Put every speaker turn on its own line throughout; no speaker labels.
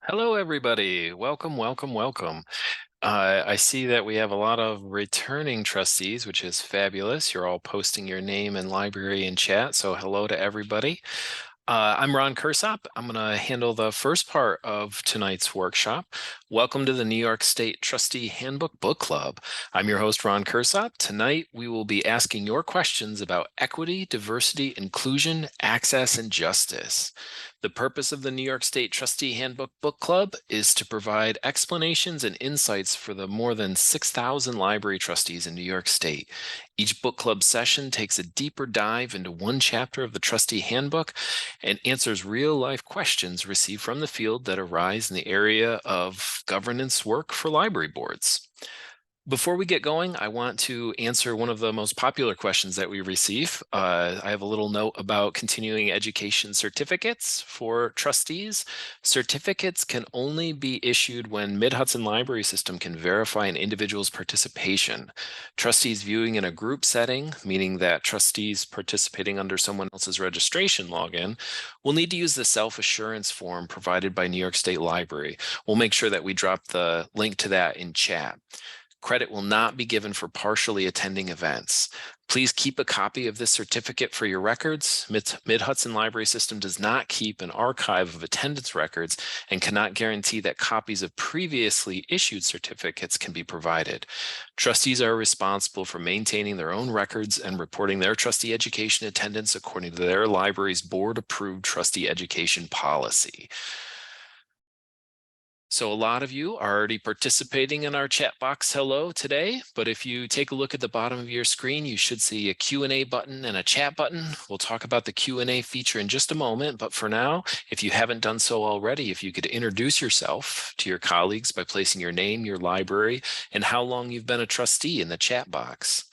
Hello, everybody. Welcome, welcome, welcome. I see that we have a lot of returning trustees, which is fabulous. You're all posting your name and library in chat, so hello to everybody. I'm Ron Kursop. I'm going to handle the first part of tonight's workshop. Welcome to the New York State Trustee Handbook Book Club. I'm your host, Ron Kursop. Tonight, we will be asking your questions about equity, diversity, inclusion, access, and justice. The purpose of the New York State Trustee Handbook Book Club is to provide explanations and insights for the more than 6,000 library trustees in New York State. Each book club session takes a deeper dive into one chapter of the trustee handbook and answers real-life questions received from the field that arise in the area of governance work for library boards. Before we get going, I want to answer one of the most popular questions that we receive. I have a little note about continuing education certificates for trustees. Certificates can only be issued when Mid-Hudson Library System can verify an individual's participation. Trustees viewing in a group setting, meaning that trustees participating under someone else's registration login, will need to use the self-assurance form provided by New York State Library. We'll make sure that we drop the link to that in chat. Credit will not be given for partially attending events. Please keep a copy of this certificate for your records. Mid-Hudson Library System does not keep an archive of attendance records and cannot guarantee that copies of previously issued certificates can be provided. Trustees are responsible for maintaining their own records and reporting their trustee education attendance according to their library's board-approved trustee education policy. So a lot of you are already participating in our chat box hello today, but if you take a look at the bottom of your screen, you should see a Q&A button and a chat button. We'll talk about the Q&A feature in just a moment, but for now, if you haven't done so already, if you could introduce yourself to your colleagues by placing your name, your library, and how long you've been a trustee in the chat box.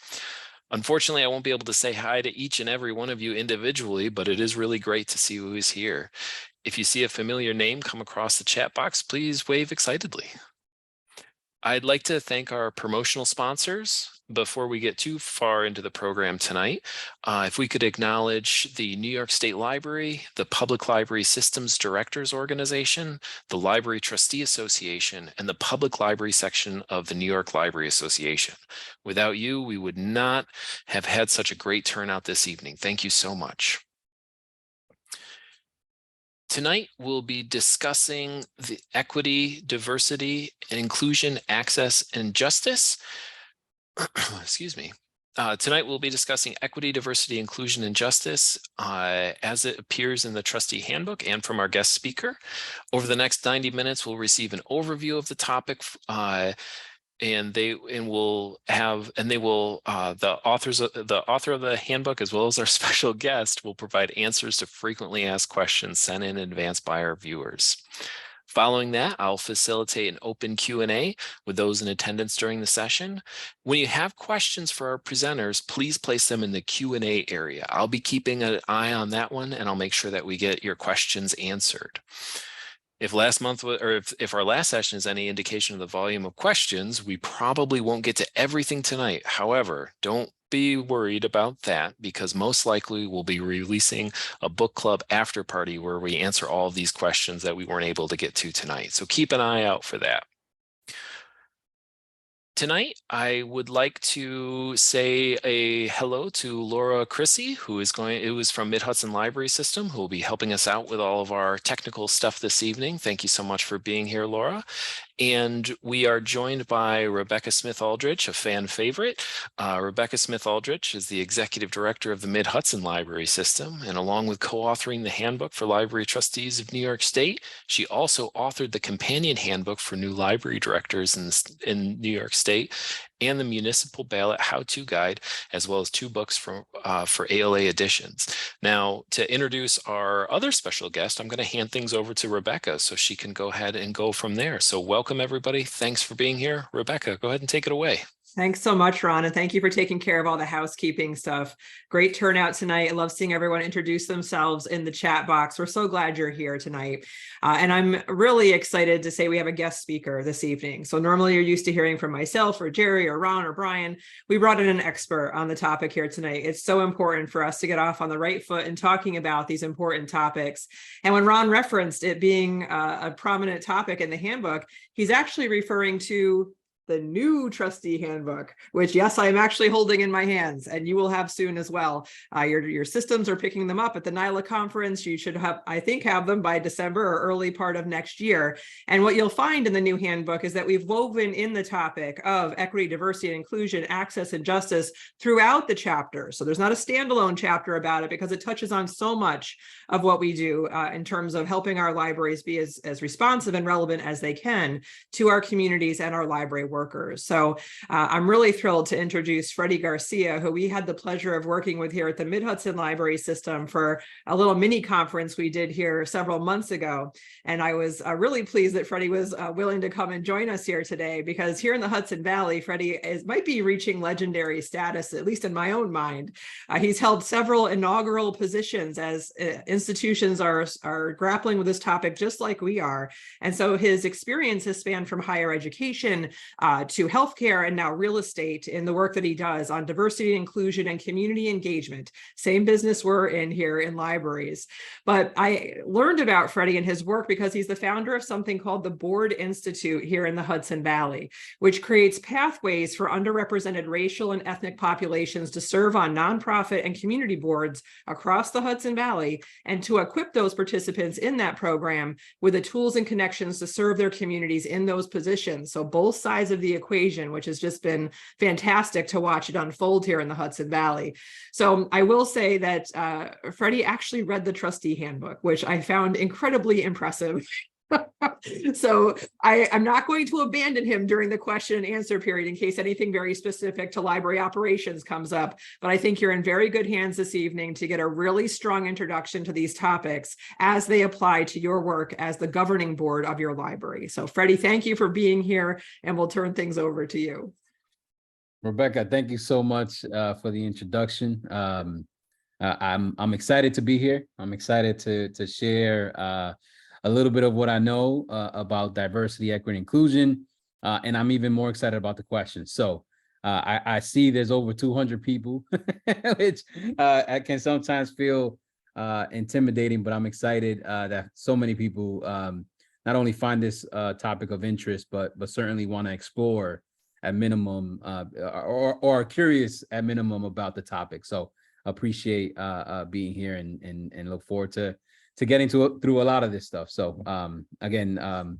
Unfortunately, I won't be able to say hi to each and every one of you individually, but it is really great to see who is here. If you see a familiar name come across the chat box, please wave excitedly. I'd like to thank our promotional sponsors before we get too far into the program tonight. If we could acknowledge the New York State Library, the Public Library Systems Directors Organization, the Library Trustee Association, and the Public Library section of the New York Library Association. Without you, we would not have had such a great turnout this evening. Thank you so much. Tonight, we'll be discussing the equity, diversity, and inclusion, access, and justice. Excuse me. Tonight, we'll be discussing equity, diversity, inclusion, and justice as it appears in the trustee handbook and from our guest speaker. Over the next 90 minutes, we'll receive an overview of the topic the author of the handbook, as well as our special guest, will provide answers to frequently asked questions sent in advance by our viewers. Following that, I'll facilitate an open Q&A with those in attendance during the session. When you have questions for our presenters, please place them in the Q&A area. I'll be keeping an eye on that one, and I'll make sure that we get your questions answered. If our last session is any indication of the volume of questions, we probably won't get to everything tonight. However, don't be worried about that, because most likely we'll be releasing a book club after party where we answer all of these questions that we weren't able to get to tonight. So keep an eye out for that. Tonight, I would like to say a hello to Laura Chrissy, who is from Mid-Hudson Library System, who will be helping us out with all of our technical stuff this evening. Thank you so much for being here, Laura. And we are joined by Rebecca Smith-Aldrich, a fan favorite. Rebecca Smith-Aldrich is the Executive Director of the Mid-Hudson Library System, and along with co-authoring the Handbook for Library Trustees of New York State, she also authored the Companion Handbook for New Library Directors in New York State and the Municipal Ballot How-To Guide, as well as 2 books for ALA editions. Now, to introduce our other special guest, I'm going to hand things over to Rebecca so she can go ahead and go from there. So welcome, everybody. Thanks for being here. Rebecca, go ahead and take it away.
Thanks so much, Ron, and thank you for taking care of all the housekeeping stuff. Great turnout tonight. I love seeing everyone introduce themselves in the chat box. We're so glad you're here tonight. And I'm really excited to say we have a guest speaker this evening. So normally you're used to hearing from myself or Jerry or Ron or Brian. We brought in an expert on the topic here tonight. It's so important for us to get off on the right foot in talking about these important topics. And when Ron referenced it being a prominent topic in the handbook, he's actually referring to the new trustee handbook, which, yes, I am actually holding in my hands, and you will have soon as well. Your systems are picking them up at the NYLA conference. You should have, I think, have them by December or early part of next year. And what you'll find in the new handbook is that we've woven in the topic of equity, diversity, and inclusion, access, and justice throughout the chapter. So there's not a standalone chapter about it because it touches on so much of what we do in terms of helping our libraries be as responsive and relevant as they can to our communities and our library workers. So I'm really thrilled to introduce Freddie Garcia, who we had the pleasure of working with here at the Mid-Hudson Library System for a little mini conference we did here several months ago. And I was really pleased that Freddie was willing to come and join us here today, because here in the Hudson Valley, Freddie might be reaching legendary status, at least in my own mind. He's held several inaugural positions as institutions are grappling with this topic just like we are. And so his experience has spanned from higher education to healthcare and now real estate in the work that he does on diversity, inclusion, and community engagement. Same business we're in here in libraries. But I learned about Freddie and his work because he's the founder of something called the Board Institute here in the Hudson Valley, which creates pathways for underrepresented racial and ethnic populations to serve on nonprofit and community boards across the Hudson Valley, and to equip those participants in that program with the tools and connections to serve their communities in those positions. So both sides of the equation, which has just been fantastic to watch it unfold here in the Hudson Valley. So I will say that Freddie actually read the trustee handbook, which I found incredibly impressive. So I'm not going to abandon him during the question and answer period in case anything very specific to library operations comes up. But I think you're in very good hands this evening to get a really strong introduction to these topics as they apply to your work as the governing board of your library. So Freddie, thank you for being here, and we'll turn things over to you.
Rebecca, thank you so much for the introduction. I'm excited to be here. I'm excited to share a little bit of what I know about diversity, equity, inclusion, and I'm even more excited about the questions. So I see there's over 200 people, which I can sometimes feel intimidating, but I'm excited that so many people not only find this topic of interest, but certainly want to explore at minimum or are curious at minimum about the topic. So appreciate being here and look forward to getting through a lot of this stuff. So again,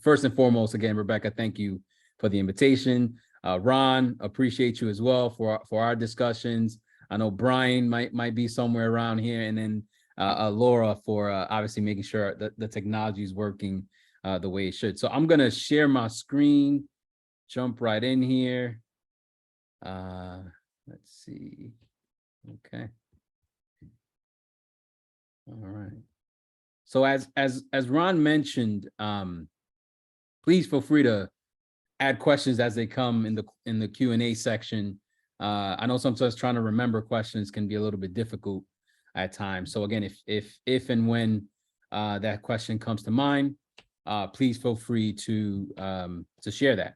first and foremost, again, Rebecca, thank you for the invitation. Ron, appreciate you as well for our discussions. I know Brian might be somewhere around here, and then Laura for obviously making sure that the technology is working the way it should. So I'm gonna share my screen, jump right in here. Let's see. Okay. All right. So as Ron mentioned, please feel free to add questions as they come in the Q&A section. I know sometimes trying to remember questions can be a little bit difficult at times. So again, if and when that question comes to mind, please feel free to share that.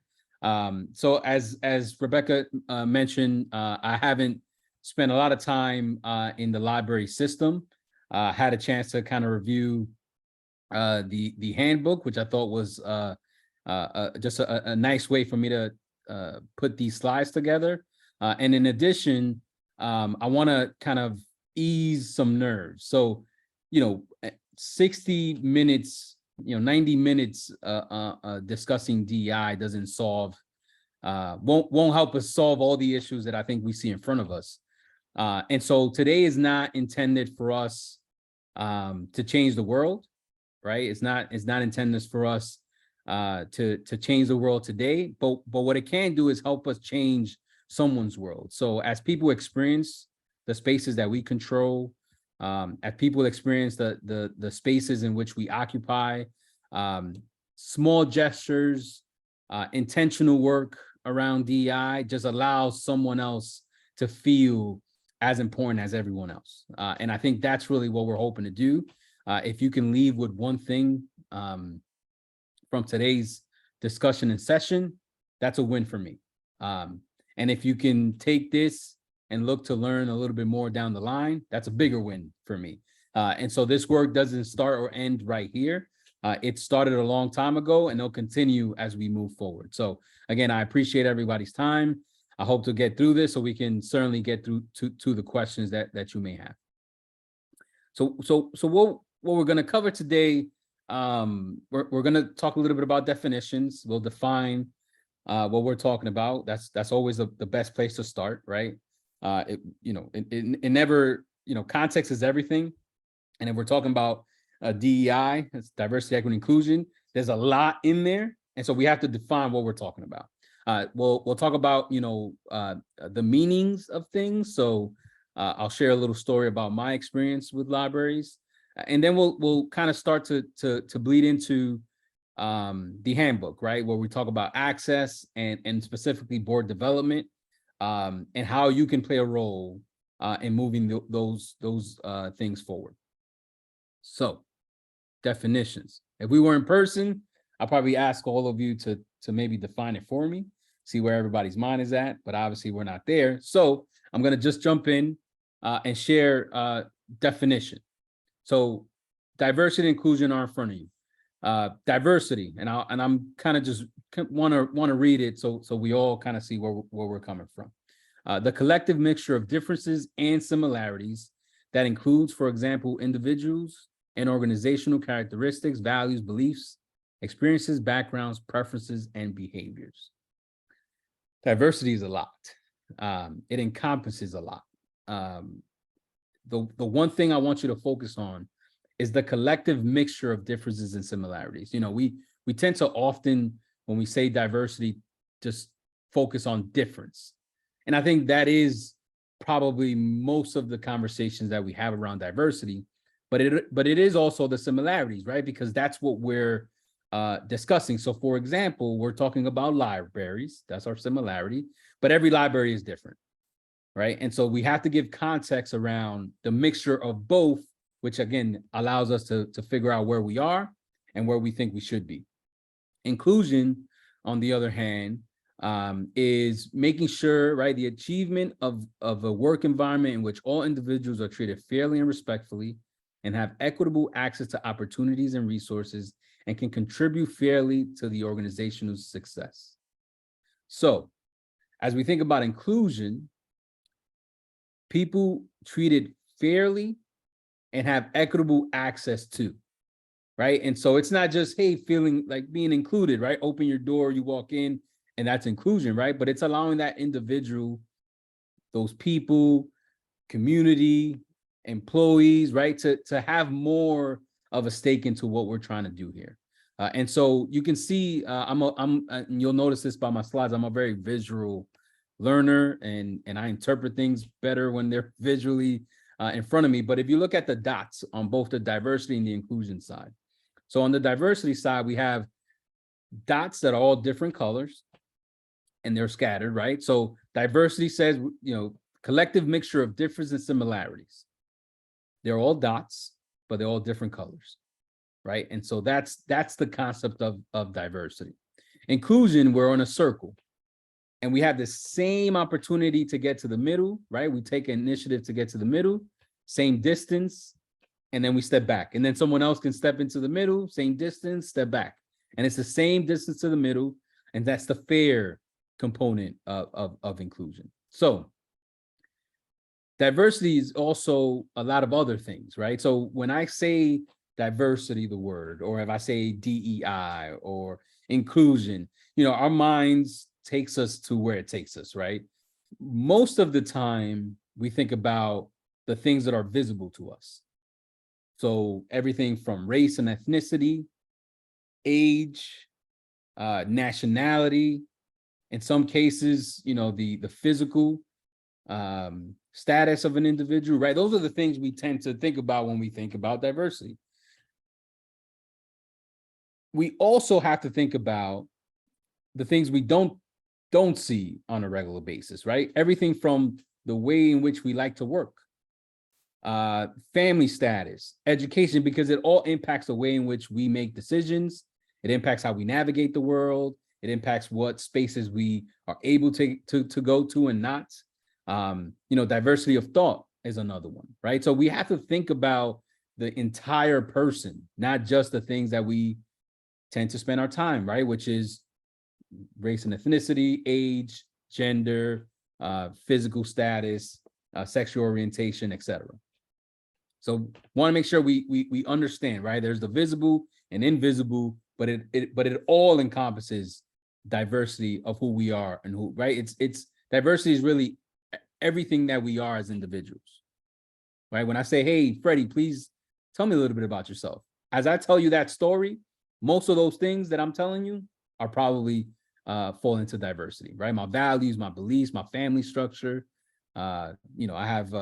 So as Rebecca mentioned, I haven't spent a lot of time in the library system. Had a chance to kind of review the handbook, which I thought was just a nice way for me to put these slides together. And in addition, I want to kind of ease some nerves. So, 60 minutes, 90 minutes discussing DEI doesn't solve, won't help us solve all the issues that I think we see in front of us. And so today is not intended for us to change the world, right? It's not intended for us to change the world today, but what it can do is help us change someone's world. So as people experience the spaces that we control, as people experience the spaces in which we occupy, small gestures, intentional work around DEI just allows someone else to feel as important as everyone else. And I think that's really what we're hoping to do. If you can leave with one thing from today's discussion and session, that's a win for me. And if you can take this and look to learn a little bit more down the line, that's a bigger win for me. And so this work doesn't start or end right here. It started a long time ago, and it'll continue as we move forward. So again, I appreciate everybody's time. I hope to get through this so we can certainly get through to the questions that you may have. So what we're going to cover today, we're going to talk a little bit about definitions. We'll define what we're talking about. That's always the best place to start, right? It never, context is everything. And if we're talking about DEI, it's diversity, equity, inclusion, there's a lot in there. And so we have to define what we're talking about. We'll talk about, the meanings of things. So I'll share a little story about my experience with libraries. And then we'll kind of start to bleed into the handbook, right? Where we talk about access and specifically board development, and how you can play a role in moving those things forward. So definitions. If we were in person, I'll probably ask all of you to maybe define it for me, see where everybody's mind is at, but obviously we're not there. So I'm going to just jump in and share definition. So diversity and inclusion are in front of you. Diversity, and I'm kind of just want to read it so we all kind of see where we're coming from. The collective mixture of differences and similarities that includes, for example, individuals and organizational characteristics, values, beliefs, experiences, backgrounds, preferences, and behaviors. Diversity is a lot. It encompasses a lot. The one thing I want you to focus on is the collective mixture of differences and similarities. We tend to often, when we say diversity, just focus on difference. And I think that is probably most of the conversations that we have around diversity, but it is also the similarities, right? Because that's what we're discussing. So for example, we're talking about libraries, that's our similarity, but every library is different, right? And so we have to give context around the mixture of both, which again allows us to figure out where we are and where we think we should be. Inclusion, on the other hand, is making sure, right, the achievement of a work environment in which all individuals are treated fairly and respectfully and have equitable access to opportunities and resources and can contribute fairly to the organizational success. So as we think about inclusion, people treated fairly and have equitable access to, right? And so it's not just, hey, feeling like being included, right? Open your door, you walk in, and that's inclusion, right? But it's allowing that individual, those people, community, employees, right, to have more of a stake into what we're trying to do here. And so you can see, and you'll notice this by my slides, I'm a very visual learner, and I interpret things better when they're visually in front of me. But if you look at the dots on both the diversity and the inclusion side. So on the diversity side, we have dots that are all different colors and they're scattered, right? So diversity says, collective mixture of differences and similarities. They're all dots, but they're all different colors, right? And so that's the concept of diversity. Inclusion, we're on a circle and we have the same opportunity to get to the middle, right? We take an initiative to get to the middle, same distance, and then we step back. And then someone else can step into the middle, same distance, step back. And it's the same distance to the middle, and that's the fair component of inclusion. So diversity is also a lot of other things, right? So when I say diversity, the word, or if I say DEI or inclusion, our minds takes us to where it takes us, right? Most of the time, we think about the things that are visible to us. So everything from race and ethnicity, age, nationality, in some cases, the physical status of an individual, right? Those are the things we tend to think about when we think about diversity. We also have to think about the things we don't don't see on a regular basis, right? Everything from the way in which we like to work, family status, education, because it all impacts the way in which we make decisions. It impacts how we navigate the world. It impacts what spaces we are able to go to and not. Diversity of thought is another one, right? So we have to think about the entire person, not just the things that we tend to spend our time, right? Which is race and ethnicity, age, gender, physical status, sexual orientation, etc. So want to make sure we understand, right? There's the visible and invisible, but it all encompasses diversity of who we are and who, right? It's diversity is really everything that we are as individuals, right? When I say, hey, Freddie, please tell me a little bit about yourself. As I tell you that story, most of those things that I'm telling you are probably fall into diversity, right? My values, my beliefs, my family structure. I have,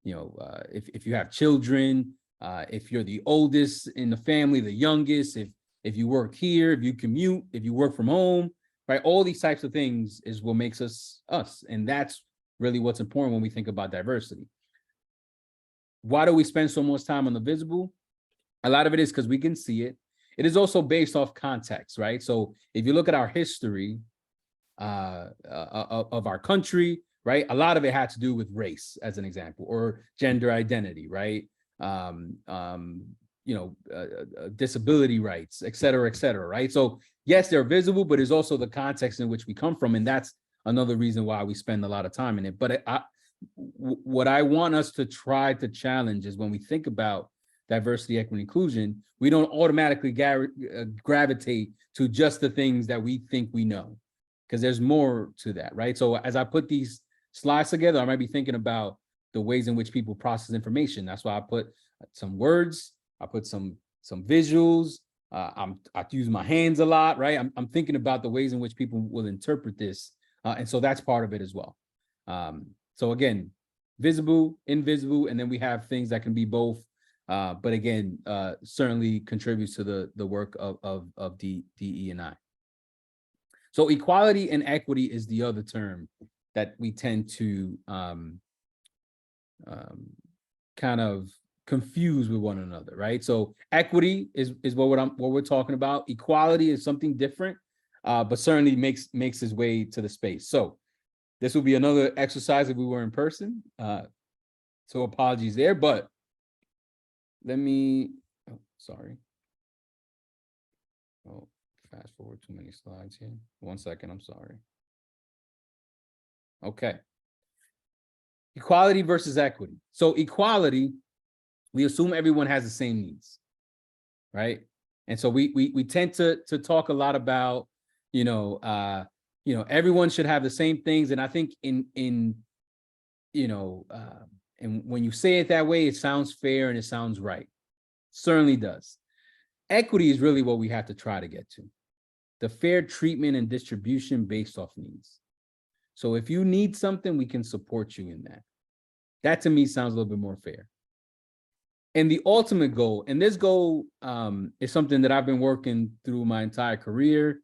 if you have children, if you're the oldest in the family, the youngest, if you work here, if you commute, if you work from home, right? All these types of things is what makes us us. And that's really what's important when we think about diversity. Why do we spend so much time on the visible? A lot of it is because we can see it. It is also based off context, right? So if you look at our history of our country, right? A lot of it had to do with race, as an example, or gender identity, right? Disability rights, et cetera, right? So yes, they're visible, but it's also the context in which we come from. And that's another reason why we spend a lot of time in it. But what I want us to try to challenge is when we think about diversity, equity, inclusion, we don't automatically gravitate to just the things that we think we know, because there's more to that, right? So as I put these slides together, I might be thinking about the ways in which people process information. That's why I put some words, I put some visuals, I use my hands a lot, right? I'm thinking about the ways in which people will interpret this. And so that's part of it as well. So again, visible, invisible, and then we have things that can be both. But again, certainly contributes to the work of DE&I. So equality and equity is the other term that we tend to kind of confuse with one another, right? So equity is what we're talking about. Equality is something different, but certainly makes its way to the space. So this will be another exercise if we were in person. So apologies there, but let me, sorry. Oh, fast forward too many slides here. 1 second, I'm sorry. Okay. Equality versus equity. So equality, we assume everyone has the same needs, right? And so we tend to talk a lot about, everyone should have the same things. And I think and when you say it that way, it sounds fair and it sounds right. Certainly does. Equity is really what we have to try to get to. The fair treatment and distribution based off needs. So if you need something, we can support you in that. That to me sounds a little bit more fair. And the ultimate goal, and this goal is something that I've been working through my entire career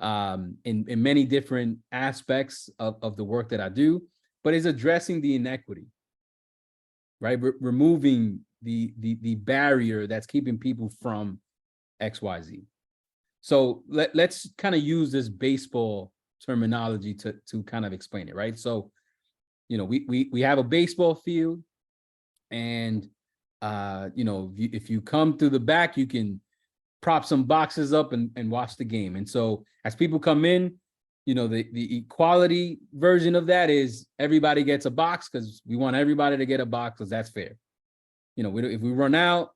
in many different aspects of the work that I do, but is addressing the inequity, right? Removing the barrier that's keeping people from XYZ. So let's kind of use this baseball terminology to kind of explain it, right? So, we have a baseball field, and if you come through the back, you can prop some boxes up and watch the game. And so as people come in, the equality version of that is everybody gets a box, because we want everybody to get a box, because that's fair. If we run out,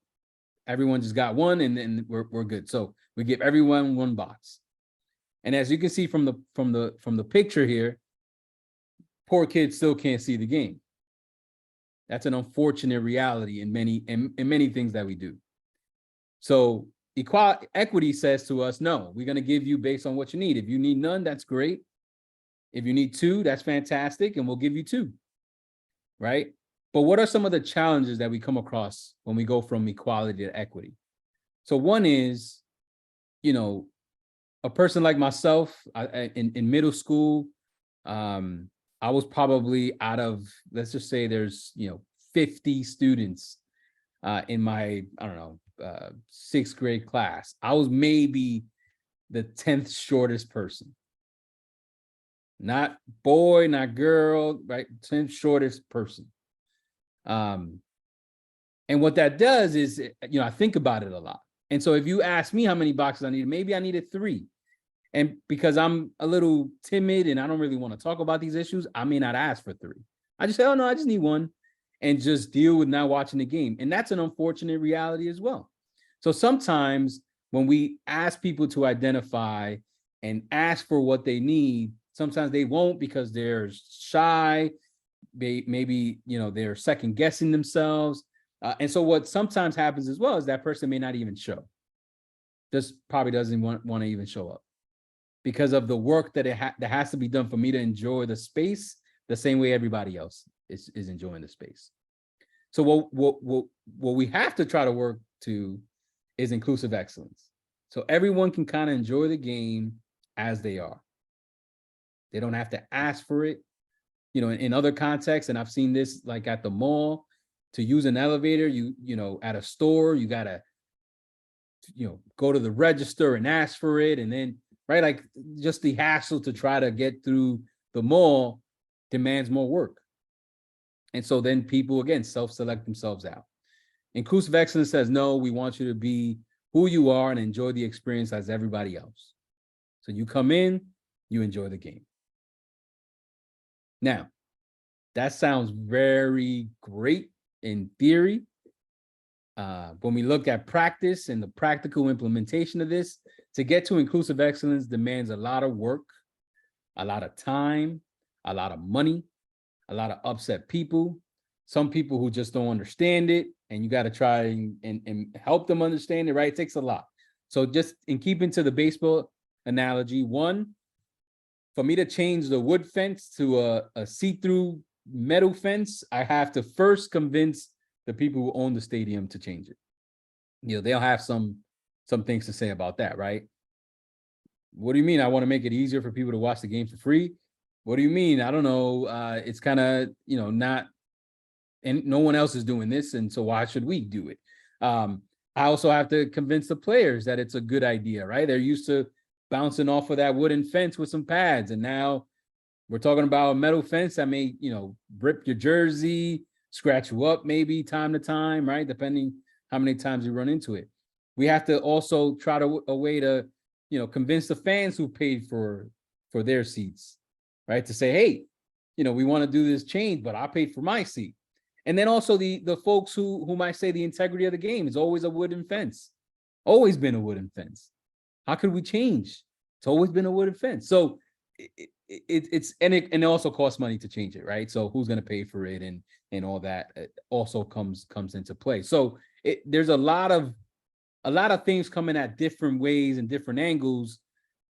everyone just got one, and then we're good. So we give everyone one box. And as you can see from the picture here, poor kids still can't see the game. That's an unfortunate reality in many things that we do. So equity says to us, no, we're going to give you based on what you need. If you need none, that's great. If you need two, that's fantastic, and we'll give you two, right? But what are some of the challenges that we come across when we go from equality to equity? So one is, a person like myself in middle school, I was probably out of, let's just say there's, 50 students in my, I don't know, 6th grade class. I was maybe the 10th shortest person. Not boy, not girl, right? 10th shortest person. And what that does is, I think about it a lot. And so if you ask me how many boxes I needed, maybe I needed 3. And because I'm a little timid and I don't really want to talk about these issues, I may not ask for 3. I just say, oh no, I just need 1, and just deal with not watching the game. And that's an unfortunate reality as well. So sometimes when we ask people to identify and ask for what they need, sometimes they won't because they're shy. Maybe, they're second guessing themselves. And so what sometimes happens as well is that person may not even show. Just probably doesn't want to even show up because of the work that that has to be done for me to enjoy the space the same way everybody else is enjoying the space. So what we have to try to work to is inclusive excellence. So everyone can kind of enjoy the game as they are. They don't have to ask for it. In other contexts, and I've seen this like at the mall, to use an elevator, at a store, you gotta, go to the register and ask for it. And then, right, like just the hassle to try to get through the mall demands more work. And so then people, again, self-select themselves out. Inclusive excellence says, no, we want you to be who you are and enjoy the experience as everybody else. So you come in, you enjoy the game. Now, that sounds very great in theory. When we look at practice and the practical implementation of this, to get to inclusive excellence demands a lot of work, a lot of time, a lot of money, a lot of upset people, some people who just don't understand it, and you got to try and help them understand it, right? It takes a lot. So just in keeping to the baseball analogy, one, for me to change the wood fence to a see-through metal fence, I have to first convince the people who own the stadium to change it. They'll have some things to say about that, right? What do you mean? I want to make it easier for people to watch the game for free. What do you mean? I don't know. It's kind of, not, and no one else is doing this, and so why should we do it? I also have to convince the players that it's a good idea, right? They're used to bouncing off of that wooden fence with some pads, and now we're talking about a metal fence that may, rip your jersey, scratch you up maybe time to time, right? Depending how many times you run into it. We have to also try a way to, convince the fans who paid for their seats, right? To say, hey, we want to do this change, but I paid for my seat. And then also the folks who might say the integrity of the game is always a wooden fence, always been a wooden fence. How could we change? It's always been a wooden fence. So it also costs money to change it, right? So who's going to pay for it and all that also comes into play. So there's a lot of things coming at different ways and different angles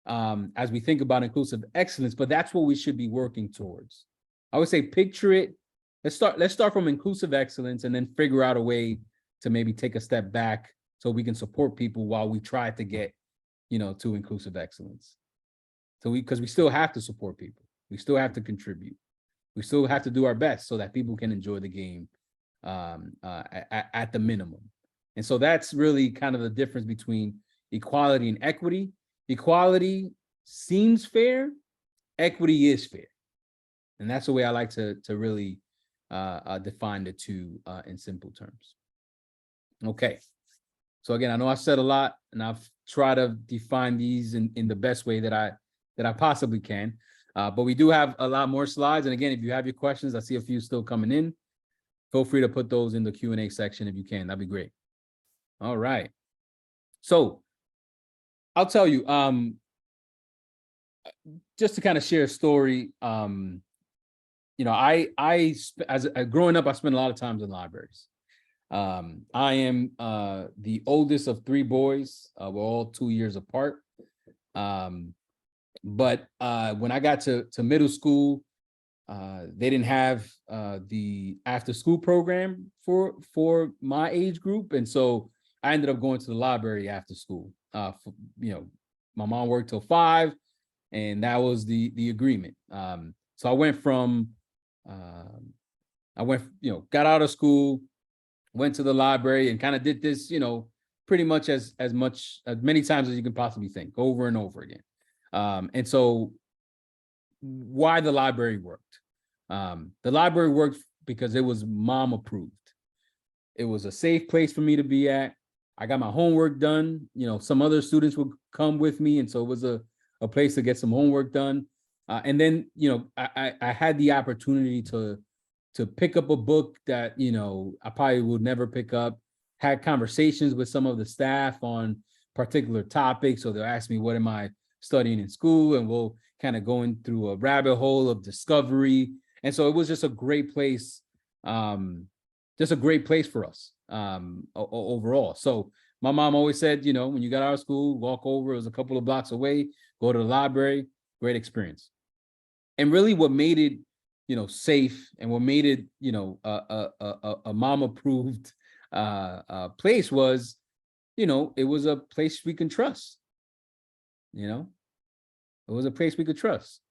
as we think about inclusive excellence, but that's what we should be working towards. I would say picture it. Let's start from inclusive excellence and then figure out a way to maybe take a step back so we can support people while we try to get, to inclusive excellence. So because we still have to support people. We still have to contribute. We still have to do our best so that people can enjoy the game at the minimum. And so that's really kind of the difference between equality and equity. Equality seems fair. Equity is fair. And that's the way I like to really define the two in simple terms. Okay. So again, I know I said a lot, and I've tried to define these in the best way that I possibly can. But we do have a lot more slides. And again, if you have your questions, I see a few still coming in. Feel free to put those in the Q&A section if you can. That'd be great. All right. So I'll tell you, just to kind of share a story. Growing up, I spent a lot of times in libraries. I am the oldest of 3 boys. We're all 2 years apart. But when I got to middle school, they didn't have the after school program for my age group. And so I ended up going to the library after school. My mom worked till 5, and that was the agreement. So I went from, got out of school, went to the library, and kind of did this, pretty much as many times as you can possibly think, over and over again. And so why the library worked? The library worked because it was mom approved. It was a safe place for me to be at. I got my homework done. Some other students would come with me, and so it was a place to get some homework done. And then, I had the opportunity to pick up a book that, I probably would never pick up, had conversations with some of the staff on particular topics. So they'll ask me, what am I studying in school? And we'll kind of going through a rabbit hole of discovery. And so it was just a great place, for us overall. So my mom always said, when you got out of school, walk over, it was a couple of blocks away, go to the library, great experience. And really what made it, safe, and what made it, a mom approved place was, it was a place we can trust. It was a place we could trust.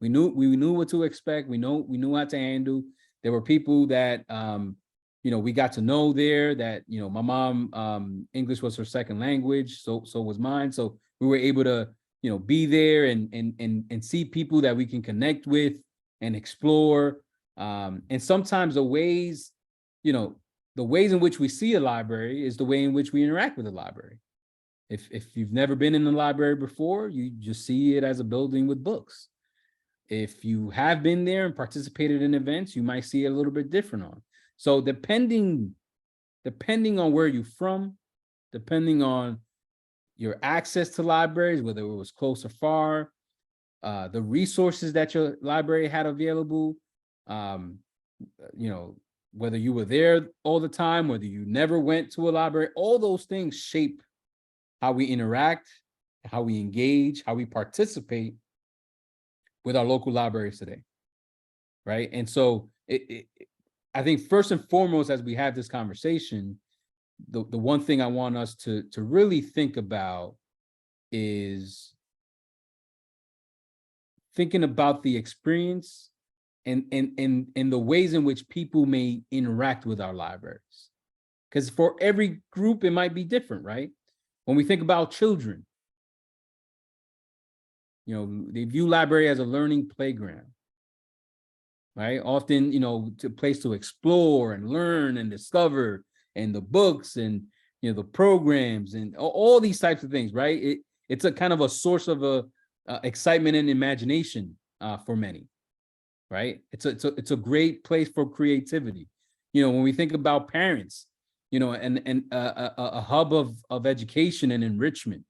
We knew what to expect. We knew how to handle. There were people that, we got to know there that, my mom, English was her second language. So was mine. So we were able to, be there and see people that we can connect with and explore. And sometimes the ways in which we see a library is the way in which we interact with the library. If you've never been in the library before, you just see it as a building with books. If you have been there and participated in events, you might see it a little bit different on. So depending on where you're from, depending on your access to libraries, whether it was close or far, the resources that your library had available, whether you were there all the time, whether you never went to a library, all those things shape how we interact, how we engage, how we participate with our local libraries today, right? And so I think first and foremost, as we have this conversation, the one thing I want us to really think about is thinking about the experience and the ways in which people may interact with our libraries. Because for every group, it might be different, right? When we think about children, they view library as a learning playground, right? Often, it's a place to explore and learn and discover, and the books and, the programs and all these types of things, right? It's a kind of a source of excitement and imagination for many, right? It's a great place for creativity. When we think about parents, and a hub of education and enrichment.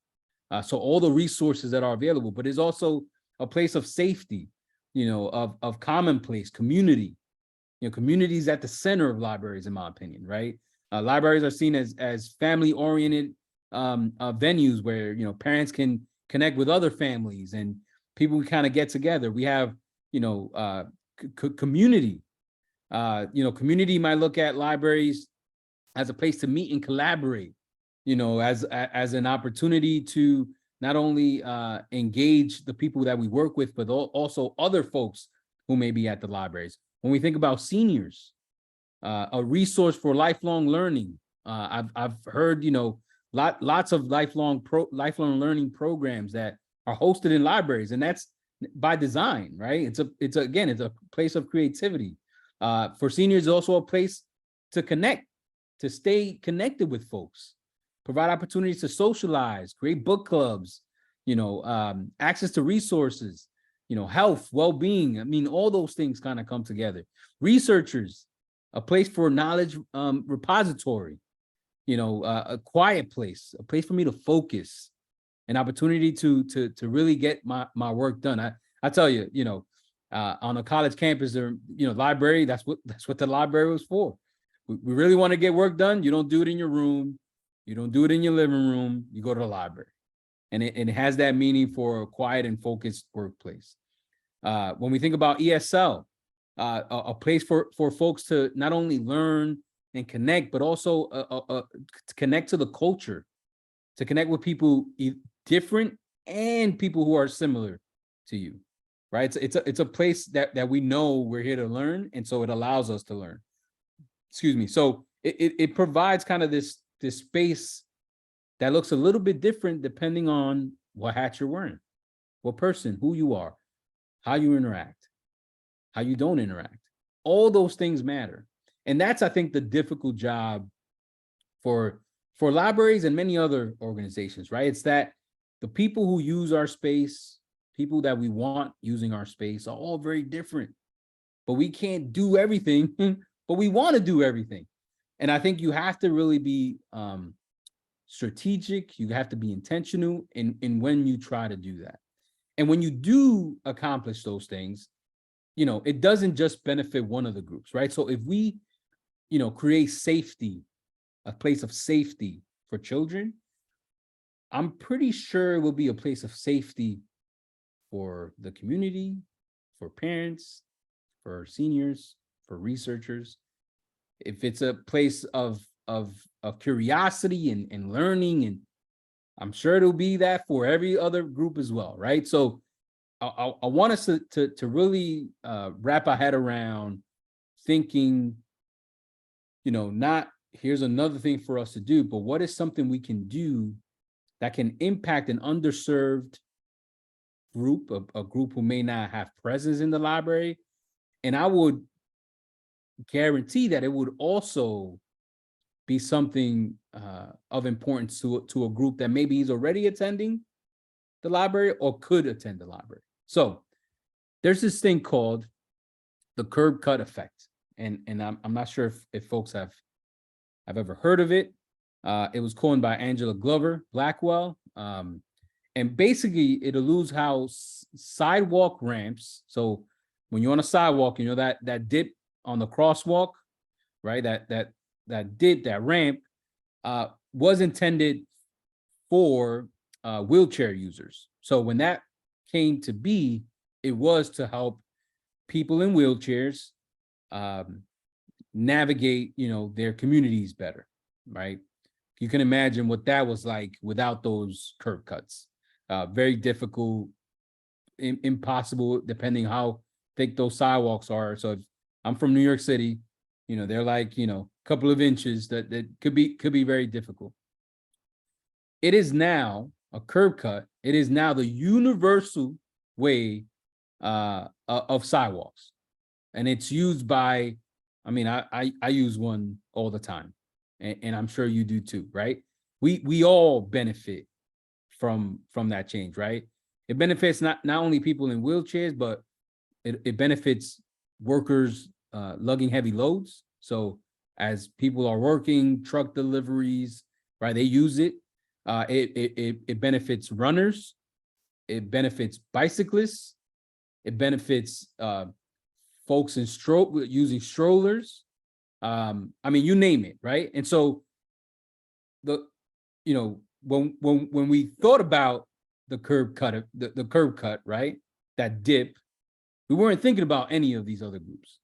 So all the resources that are available, but it's also a place of safety, of commonplace community. Community is at the center of libraries, in my opinion, right? Libraries are seen as family-oriented venues where, parents can connect with other families and people kind of get together. We have, community. Community might look at libraries as a place to meet and collaborate, as an opportunity to not only engage the people that we work with, but also other folks who may be at the libraries. When we think about seniors, a resource for lifelong learning. I've heard, lots of lifelong learning programs that are hosted in libraries, and that's by design, right? It's a place of creativity. For seniors, also a place to connect, to stay connected with folks, provide opportunities to socialize, create book clubs, access to resources, health, well-being. I mean, all those things kind of come together. Researchers, a place for knowledge repository, a quiet place, a place for me to focus, an opportunity to really get my work done. I tell you, on a college campus, there, library, that's what the library was for. We really want to get work done. You don't do it in your room. You don't do it in your living room. You go to the library. And it has that meaning for a quiet and focused workplace. When we think about ESL, a place for folks to not only learn and connect, but also to connect to the culture, to connect with people different and people who are similar to you. right? It's a place that we know we're here to learn, and so it allows us to learn. Excuse me. So it provides kind of this space that looks a little bit different depending on what hat you're wearing, what person, who you are, how you interact, how you don't interact. All those things matter. And that's, I think, the difficult job for libraries and many other organizations, right? It's that the people who use our space, people that we want using our space, are all very different. But we can't do everything, but we want to do everything. And I think you have to really be strategic. You have to be intentional in when you try to do that. And when you do accomplish those things, it doesn't just benefit one of the groups, right? So if we, create safety, a place of safety for children, I'm pretty sure it will be a place of safety for the community, for parents, for seniors, for researchers. If it's a place of curiosity and learning, and I'm sure it'll be that for every other group as well, right? So I want us to really wrap our head around thinking, not here's another thing for us to do, but what is something we can do that can impact an underserved group, a group who may not have presence in the library. And I would guarantee that it would also be something of importance to a group that maybe is already attending the library or could attend the library. So there's this thing called the curb cut effect. And I'm not sure if folks have ever heard of it. It was coined by Angela Glover Blackwell. And basically it alludes how sidewalk ramps. So when you're on a sidewalk, that dip on the crosswalk, right? That dip, that ramp was intended for wheelchair users. So when that came to be, it was to help people in wheelchairs navigate, their communities better, right? You can imagine what that was like without those curb cuts. Very difficult, impossible, depending how thick those sidewalks are. So if I'm from New York City, they're like, a couple of inches that could be very difficult. It is now a curb cut. It is now the universal way of sidewalks. And it's used by, I use one all the time, and I'm sure you do too, right? We all benefit from that change, right? It benefits not only people in wheelchairs, but it benefits workers lugging heavy loads. So as people are working truck deliveries, right, they use it. It benefits runners. It benefits bicyclists. It benefits folks using strollers. You name it, right? And so when we thought about the curb cut, the curb cut, right, that dip, we weren't thinking about any of these other groups,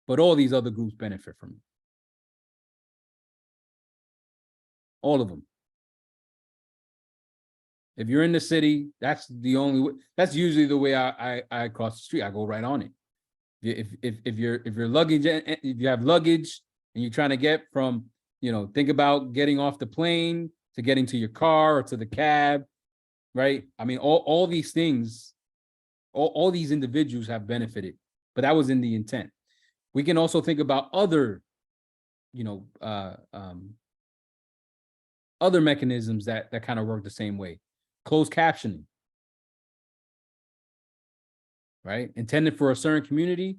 but all these other groups benefit from it. All of them. If you're in the city, that's the only way. That's usually the way I cross the street. I go right on it. If your luggage, if you have luggage and you're trying to get from, think about getting off the plane to getting to your car or to the cab, right? All these things, all these individuals have benefited, but that was in the intent. We can also think about other, other mechanisms that kind of work the same way. Closed captioning, right? Intended for a certain community.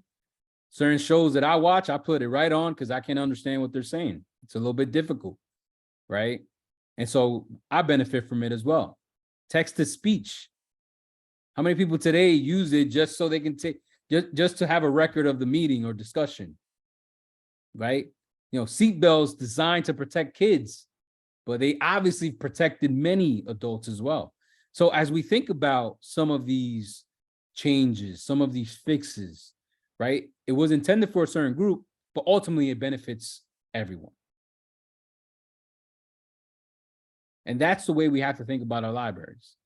Certain shows that I watch, I put it right on because I can't understand what they're saying. It's a little bit difficult, right? And so I benefit from it as well. Text to speech. How many people today use it just so they can just to have a record of the meeting or discussion, right? Seatbelts designed to protect kids, but they obviously protected many adults as well. So as we think about some of these changes, some of these fixes, right? It was intended for a certain group, but ultimately it benefits everyone. And that's the way we have to think about our libraries.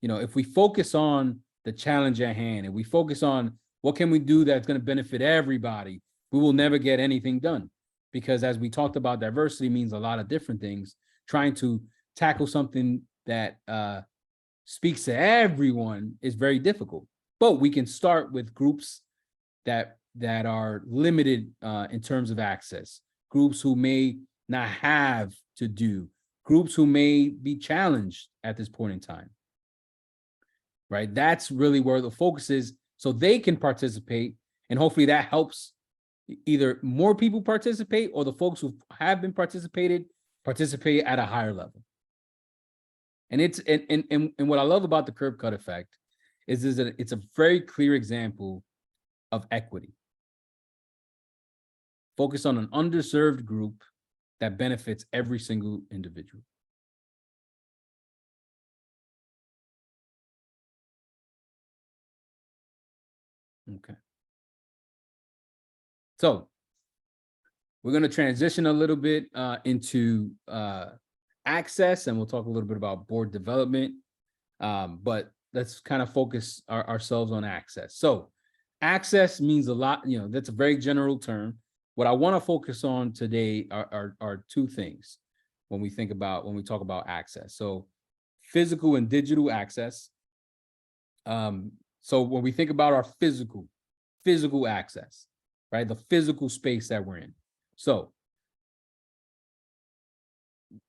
if we focus on the challenge at hand and we focus on what can we do that's going to benefit everybody, we will never get anything done. Because as we talked about, diversity means a lot of different things. Trying to tackle something that speaks to everyone is very difficult. But we can start with groups that are limited in terms of access, groups who may not have to do, groups who may be challenged at this point in time, right? That's really where the focus is, so they can participate, and hopefully that helps either more people participate, or the folks who have been participate at a higher level. And it's and what I love about the curb cut effect is that it's a very clear example of equity. Focus on an underserved group that benefits every single individual. Okay. So we're going to transition a little bit into access, and we'll talk a little bit about board development. But let's kind of focus ourselves on access. So access means a lot, that's a very general term. What I want to focus on today are two things when we talk about access. So physical and digital access. So when we think about our physical access, right? The physical space that we're in. So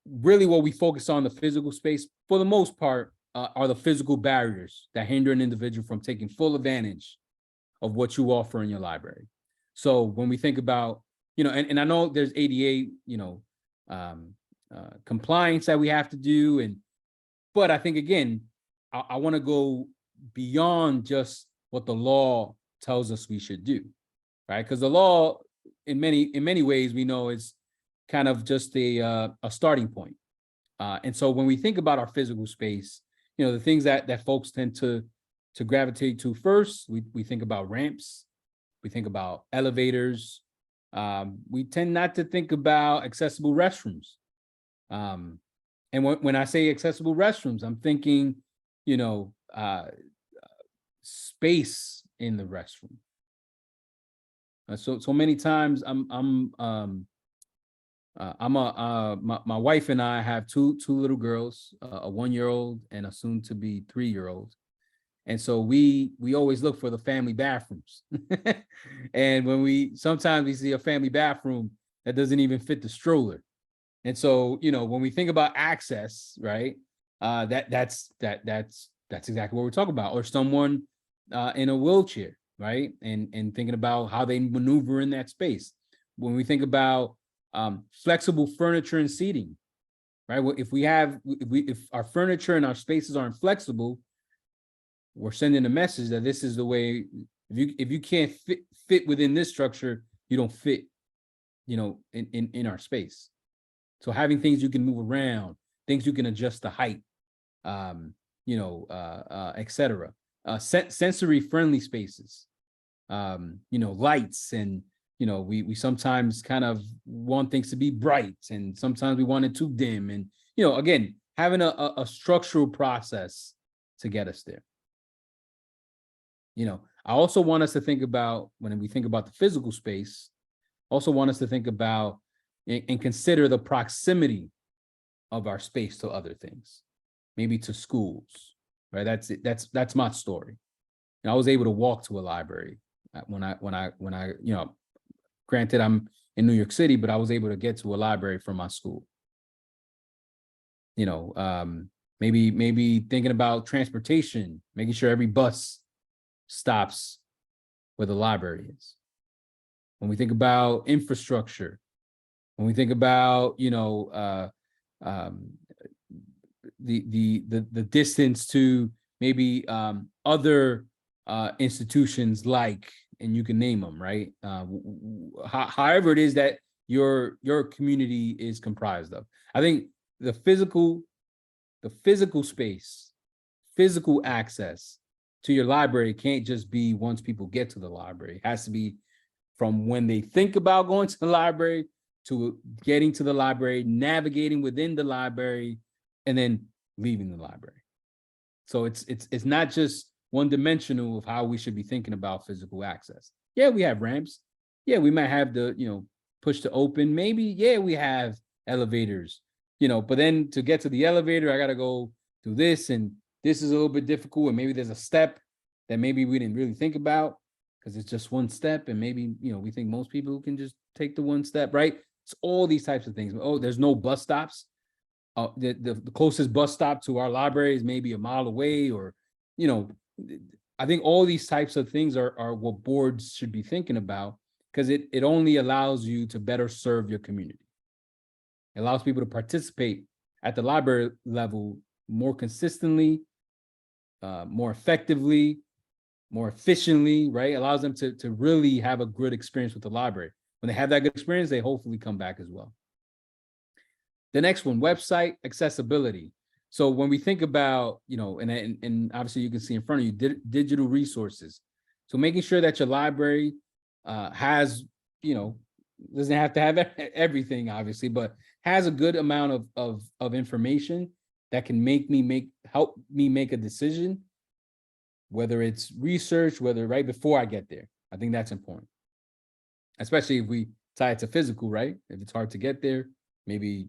really what we focus on, the physical space, for the most part, are the physical barriers that hinder an individual from taking full advantage of what you offer in your library. So when we think about, and I know there's ADA, compliance that we have to do, but I think, again, I want to go beyond just what the law tells us we should do, right? Because the law, in many ways, we know is kind of just a starting point. And so when we think about our physical space, the things that folks tend to gravitate to first, we think about ramps, we think about elevators. We tend not to think about accessible restrooms. And when I say accessible restrooms, I'm thinking, space in the restroom. So many times my wife and I have two little girls, a 1-year-old and a soon to be 3-year-old. And so we always look for the family bathrooms. And sometimes we see a family bathroom that doesn't even fit the stroller. And so, when we think about access, right, that's exactly what we're talking about. Or someone in a wheelchair, right? And thinking about how they maneuver in that space. When we think about flexible furniture and seating, right? Well, if our furniture and our spaces aren't flexible, we're sending a message that this is the way. If you can't fit within this structure, you don't fit, in our space. So having things you can move around, things you can adjust the height, etc. Sensory friendly spaces, lights, and we sometimes kind of want things to be bright, and sometimes we want it too dim, and again, having a structural process to get us there. I also want us to think about, when we think about the physical space, also want us to think about and consider the proximity of our space to other things, maybe to schools, right? That's my story. And I was able to walk to a library when I granted I'm in New York City, but I was able to get to a library from my school. Maybe thinking about transportation, making sure every bus stops where the library is. When we think about infrastructure, when we think about the distance to maybe other institutions, like, and you can name them, right? However it is that your community is comprised of. I think the physical space, physical access to your library can't just be once people get to the library. It has to be from when they think about going to the library to getting to the library, navigating within the library, and then leaving the library. So it's not just one dimensional of how we should be thinking about physical access. Yeah, we have ramps. Yeah, we might have the, push to open. Maybe, yeah, we have elevators, but then to get to the elevator, I got to go through this, and this is a little bit difficult. And maybe there's a step that maybe we didn't really think about because it's just one step. And maybe, we think most people can just take the one step, right? It's all these types of things. Oh, there's no bus stops. The closest bus stop to our library is maybe a mile away, or, I think all these types of things are what boards should be thinking about, because it only allows you to better serve your community. It allows people to participate at the library level more consistently, more effectively, more efficiently, right? It allows them to really have a good experience with the library. When they have that good experience, they hopefully come back as well. The next one, website accessibility. So when we think about, and obviously you can see in front of you, digital resources. So making sure that your library has, doesn't have to have everything, obviously, but has a good amount of information that can help me make a decision, whether it's research, whether right before I get there. I think that's important, especially if we tie it to physical, right? If it's hard to get there, maybe,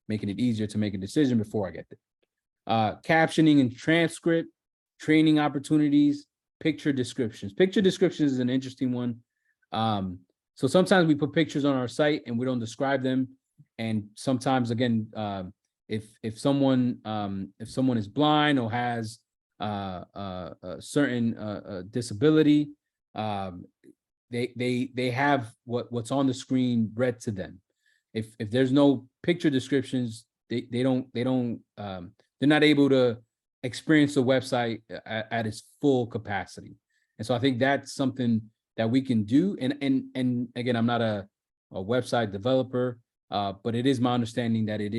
making it easier to make a decision before I get there. Captioning and transcript, training opportunities, picture descriptions. Picture descriptions is an interesting one. So sometimes we put pictures on our site and we don't describe them. And sometimes, again, if someone is blind or has a certain disability, they have what's on the screen read to them. If there's no picture descriptions, they're not able to experience the website at its full capacity. And so I think that's something that we can do. And again, I'm not a website developer, but it is my understanding that it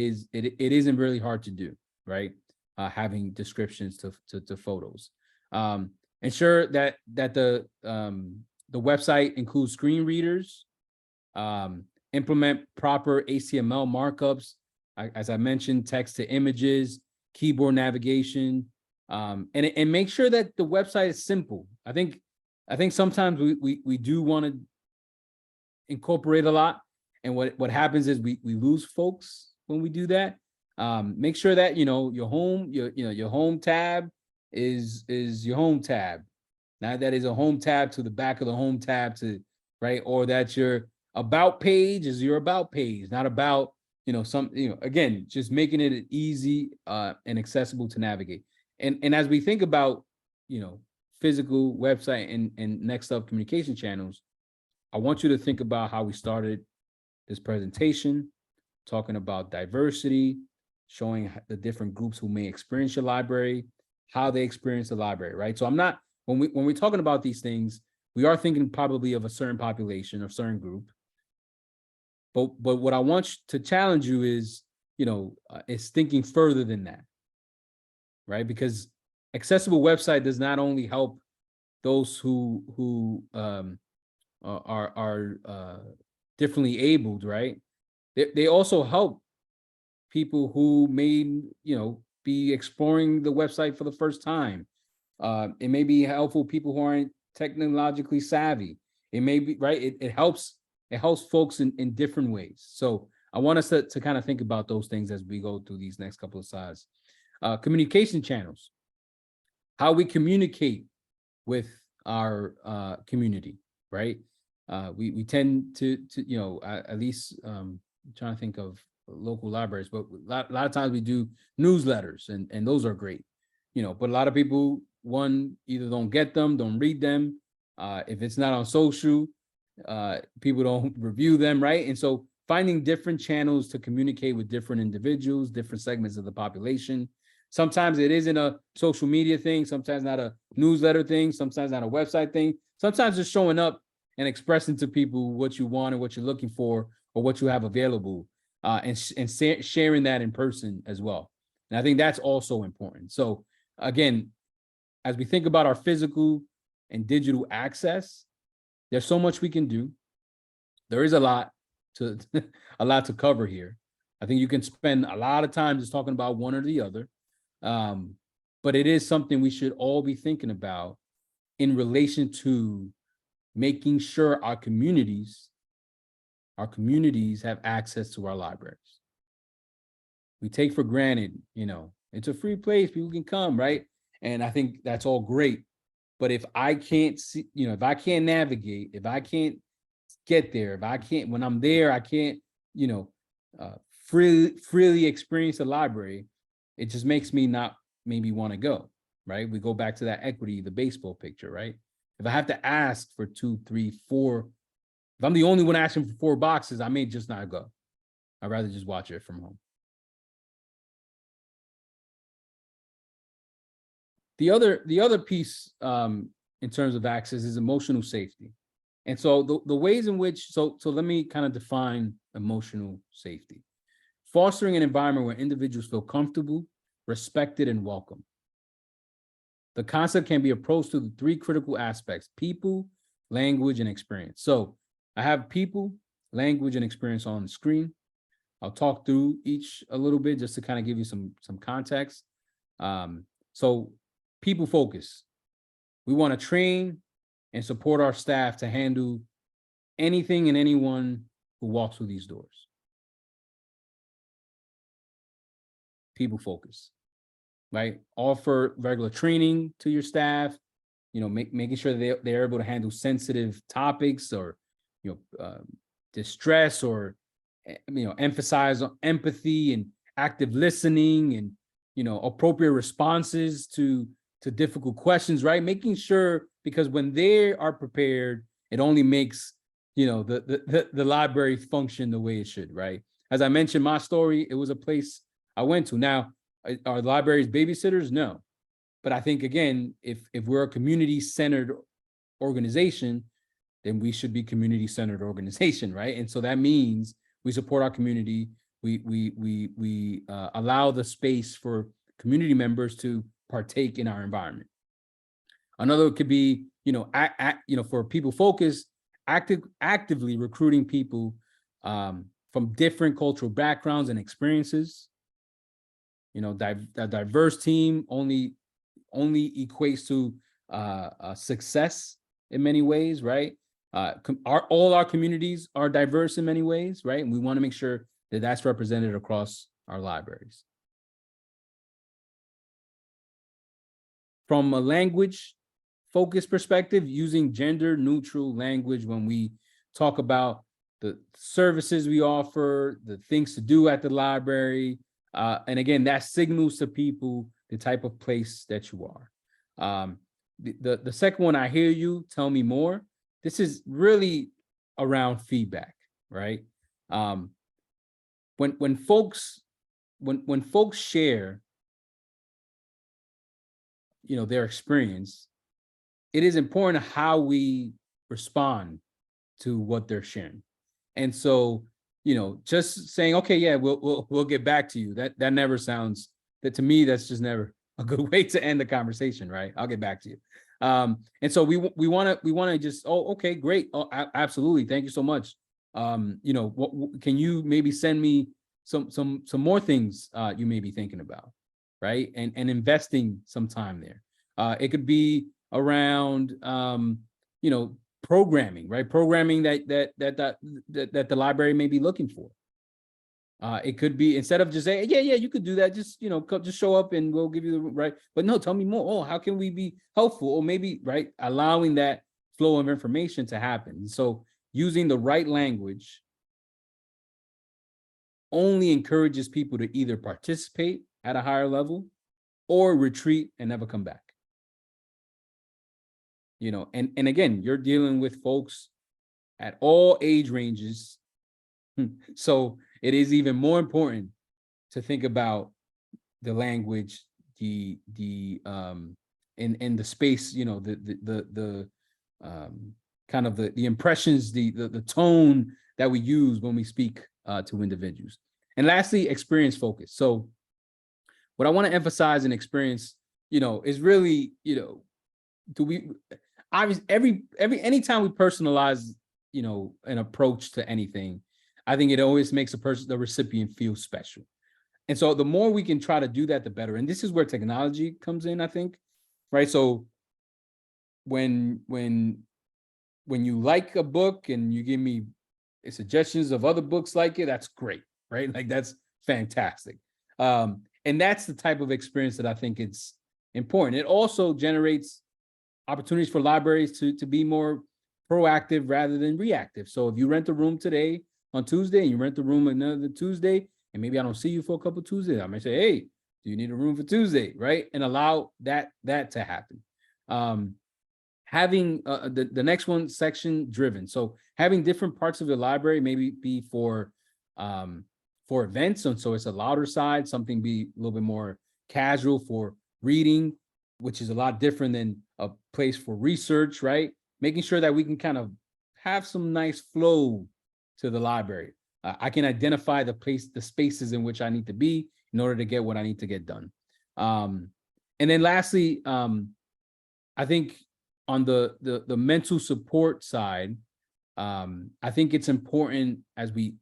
isn't really hard to do, right? Having descriptions to photos. Ensure that the website includes screen readers. Implement proper HTML markups, as I mentioned, text to images, keyboard navigation, and make sure that the website is simple. I think sometimes we do want to incorporate a lot, and what happens is we lose folks when we do that. Make sure that your home tab is your home tab. Now that is a home tab to the back of the home tab right, or that your about page is your about page, not about again, just making it easy and accessible to navigate. And as we think about physical website and next up communication channels, I want you to think about how we started this presentation, talking about diversity, showing the different groups who may experience your library, how they experience the library, right? So I'm not, when we're talking about these things, we are thinking probably of a certain population or certain group. But what I want to challenge you is, is thinking further than that, right? Because accessible website does not only help those who are differently abled, right? They also help people who may, be exploring the website for the first time. It may be helpful people who aren't technologically savvy. It may be, right? It helps folks in different ways. So I want us to kind of think about those things as we go through these next couple of slides. Communication channels, how we communicate with our community, right? We tend to at least I'm trying to think of local libraries, but a lot of times we do newsletters, and those are great, but a lot of people, one, either don't get them, don't read them. If it's not on social, people don't review them, right? And so finding different channels to communicate with different individuals, different segments of the population. Sometimes it isn't a social media thing, sometimes not a newsletter thing, sometimes not a website thing. Sometimes just showing up and expressing to people what you want and what you're looking for or what you have available, and sharing that in person as well. And I think that's also important. So again, as we think about our physical and digital access, there's so much we can do. There is a lot to cover here. I think you can spend a lot of time just talking about one or the other. but it is something we should all be thinking about in relation to making sure our communities have access to our libraries. We take for granted, it's a free place, people can come, right? And I think that's all great. But if I can't see, if I can't navigate, if I can't get there, if I can't, when I'm there, I can't, freely experience the library, it just makes me not maybe want to go, right? We go back to that equity, the baseball picture, right? If I have to ask for 2, 3, 4, if I'm the only one asking for 4 boxes, I may just not go. I'd rather just watch it from home. The other piece in terms of access is emotional safety. And so the ways in which, so let me kind of define emotional safety. Fostering an environment where individuals feel comfortable, respected, and welcome. The concept can be approached through the 3 critical aspects: people, language, and experience. So I have people, language, and experience on the screen. I'll talk through each a little bit just to kind of give you some context. So people focus. We want to train and support our staff to handle anything and anyone who walks through these doors. People focus, right? Offer regular training to your staff, making sure they're able to handle sensitive topics or, distress, or, emphasize on empathy and active listening and, appropriate responses to difficult questions, right? Making sure, because when they are prepared, it only makes, the library function the way it should, right? As I mentioned, my story, it was a place I went to. Now, are libraries babysitters? No. But I think, again, if we're a community-centered organization, then we should be community-centered organization, right? And so that means we support our community. We allow the space for community members to partake in our environment. Another could be, for people focused, actively recruiting people from different cultural backgrounds and experiences. A diverse team only equates to success in many ways, right? All our communities are diverse in many ways, right? And we want to make sure that that's represented across our libraries. From a language focus perspective, using gender neutral language when we talk about the services we offer, the things to do at the library. And again, that signals to people the type of place that you are. The second one, I hear you, tell me more. This is really around feedback, right? When folks share, their experience, it is important how we respond to what they're sharing. And so, just saying, okay, yeah, we'll get back to you. That never sounds, that to me, that's just never a good way to end the conversation, right? I'll get back to you. And so we want to just, oh, okay, great. Oh, absolutely. Thank you so much. Can you maybe send me some more things you may be thinking about, right? And investing some time there. It could be around, programming, right? Programming that the library may be looking for. It could be, instead of just saying, yeah, you could do that. Just, just show up and we'll give you the right. But no, tell me more. Oh, how can we be helpful? Or maybe, right, allowing that flow of information to happen. So using the right language only encourages people to either participate at a higher level or retreat and never come back. And again, you're dealing with folks at all age ranges. So it is even more important to think about the language, in the space, the kind of the impressions, the tone that we use when we speak to individuals. And lastly, experience focus. So what I want to emphasize in experience, is really, anytime we personalize, an approach to anything, I think it always makes the recipient feel special. And so the more we can try to do that, the better. And this is where technology comes in, I think, right? So when you like a book and you give me suggestions of other books like it, that's great, right? Like that's fantastic. And that's the type of experience that I think it's important. It also generates opportunities for libraries to be more proactive rather than reactive. So if you rent a room today on Tuesday and you rent the room another Tuesday, and maybe I don't see you for a couple of Tuesdays, I might say, hey, do you need a room for Tuesday, right? And allow that to happen. Having the next one, section driven. So having different parts of the library, maybe be for events. And so it's a louder side, something be a little bit more casual for reading, which is a lot different than a place for research, right? Making sure that we can kind of have some nice flow to the library. I can identify the spaces in which I need to be in order to get what I need to get done. And then lastly, I think on the mental support side, I think it's important as we,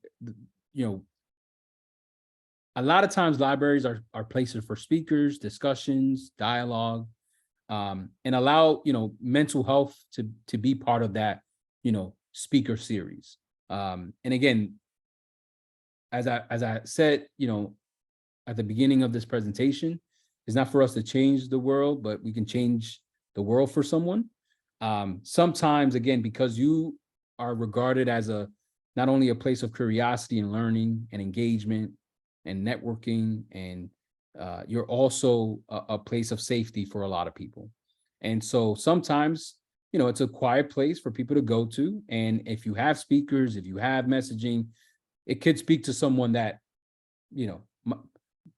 a lot of times libraries are places for speakers, discussions, dialogue, and allow, mental health to be part of that, speaker series. And again, as I said, at the beginning of this presentation, it's not for us to change the world, but we can change the world for someone. Sometimes, again, because you are regarded as not only a place of curiosity and learning and engagement and networking, and you're also a place of safety for a lot of people. And so sometimes, it's a quiet place for people to go to. And if you have speakers, if you have messaging, it could speak to someone that,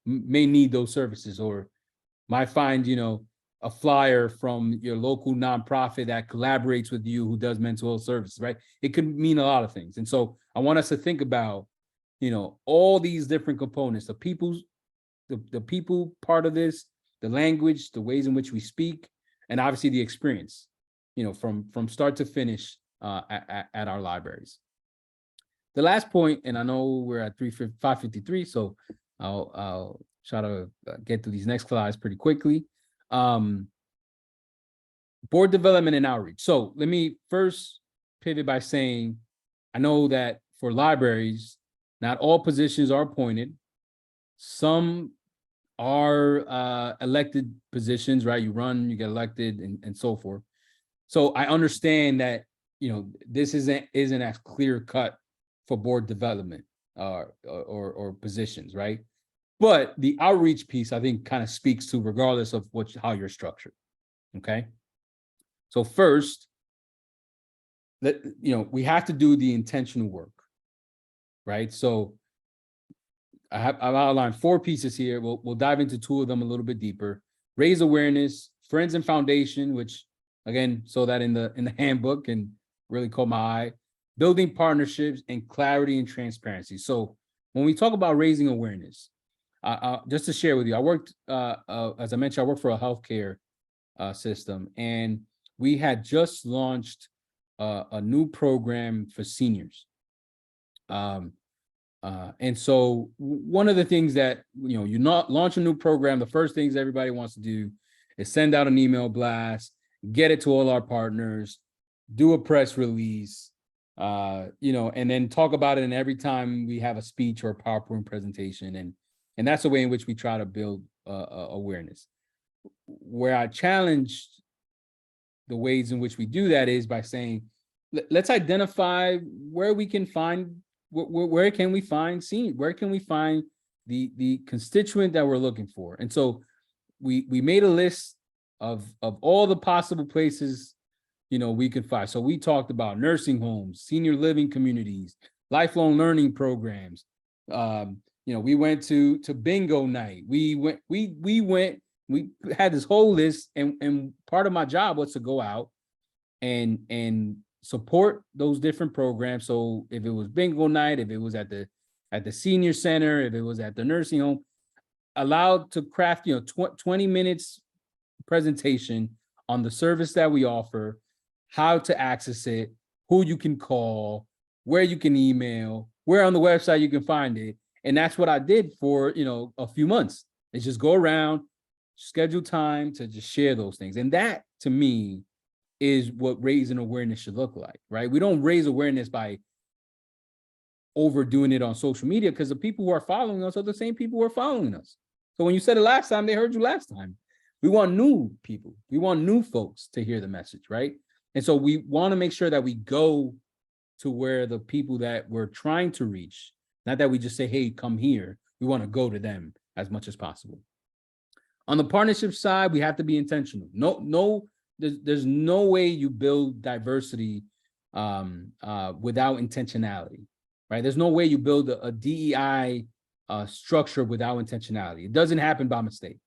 may need those services, or might find, a flyer from your local nonprofit that collaborates with you who does mental health services, right? It could mean a lot of things. And so I want us to think about, all these different components, the people part of this, the language, the ways in which we speak, and obviously the experience, from start to finish at our libraries. The last point, and I know we're at 5:53, so I'll try to get to these next slides pretty quickly. Board development and outreach. So let me first pivot by saying, I know that for libraries, not all positions are appointed. Some are elected positions, right? You run, you get elected, and so forth. So I understand that, this isn't as clear cut for board development or positions, right? But the outreach piece, I think, kind of speaks to regardless of how you're structured. Okay. So first, we have to do the intentional work, right? So I've outlined 4 pieces here. We'll dive into 2 of them a little bit deeper. Raise awareness, friends and foundation, which again, so that in the handbook and really caught my eye. Building partnerships and clarity and transparency. So when we talk about raising awareness, just to share with you, I worked, as I mentioned, I worked for a healthcare system, and we had just launched a new program for seniors. And so one of the things that, you not launch a new program, the first things everybody wants to do is send out an email blast, get it to all our partners, do a press release, and then talk about it. And every time we have a speech or a PowerPoint presentation, and that's the way in which we try to build awareness. Where I challenged the ways in which we do that is by saying, let's identify where we can find, where can we find the constituent that we're looking for. And so we made a list of all the possible places, we can find. So we talked about nursing homes, senior living communities, lifelong learning programs. We went to bingo night. We had this whole list, and part of my job was to go out and support those different programs. So if it was bingo night, if it was at the senior center, if it was at the nursing home, allowed to craft 20 minutes presentation on the service that we offer, how to access it, who you can call, where you can email, where on the website you can find it, And that's what I did for, a few months. Is just go around, schedule time to just share those things. And that, to me, is what raising awareness should look like, right? We don't raise awareness by overdoing it on social media, because the people who are following us are the same people who are following us. So when you said it last time, they heard you last time. We want new people. We want new folks to hear the message, right? And so we want to make sure that we go to where the people that we're trying to reach, not that we just say, hey, come here. We want to go to them as much as possible. On the partnership side, we have to be intentional. There's no way you build diversity without intentionality, right? There's no way you build a DEI structure without intentionality. It doesn't happen by mistake.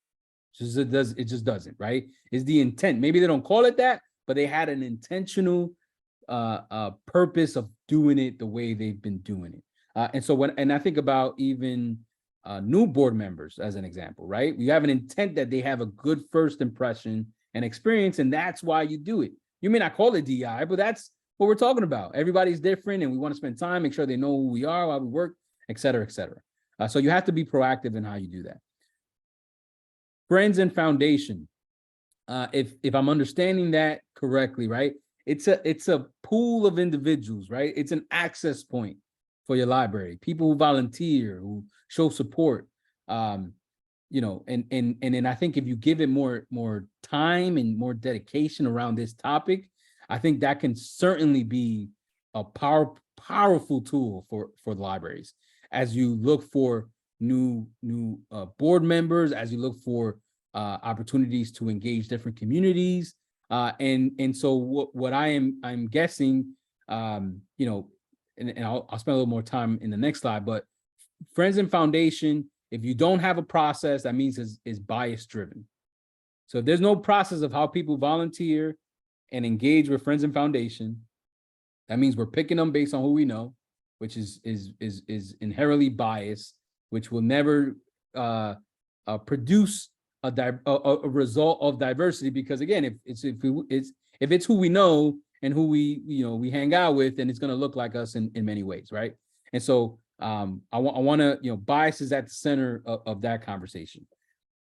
It just doesn't, right? It's the intent. Maybe they don't call it that, but they had an intentional purpose of doing it the way they've been doing it. And so I think about even new board members as an example, right? You have an intent that they have a good first impression and experience, and that's why you do it. You may not call it DI, but that's what we're talking about. Everybody's different, and we want to spend time, make sure they know who we are, why we work, et cetera, et cetera. So you have to be proactive in how you do that. Friends and foundation. If I'm understanding that correctly, right? It's a pool of individuals, right? It's an access point for your library. People who volunteer, who show support. And then I think if you give it more time and more dedication around this topic, I think that can certainly be a powerful tool for the libraries as you look for new board members, as you look for opportunities to engage different communities. And so what I'm guessing, and I'll spend a little more time in the next slide, but Friends and Foundation, if you don't have a process, that means is bias driven. So if there's no process of how people volunteer and engage with Friends and Foundation, that means we're picking them based on who we know, which is inherently biased, which will never produce a result of diversity. Because again, if it's who we know and who we hang out with, then it's going to look like us in many ways, right? And so I want to, bias is at the center of that conversation.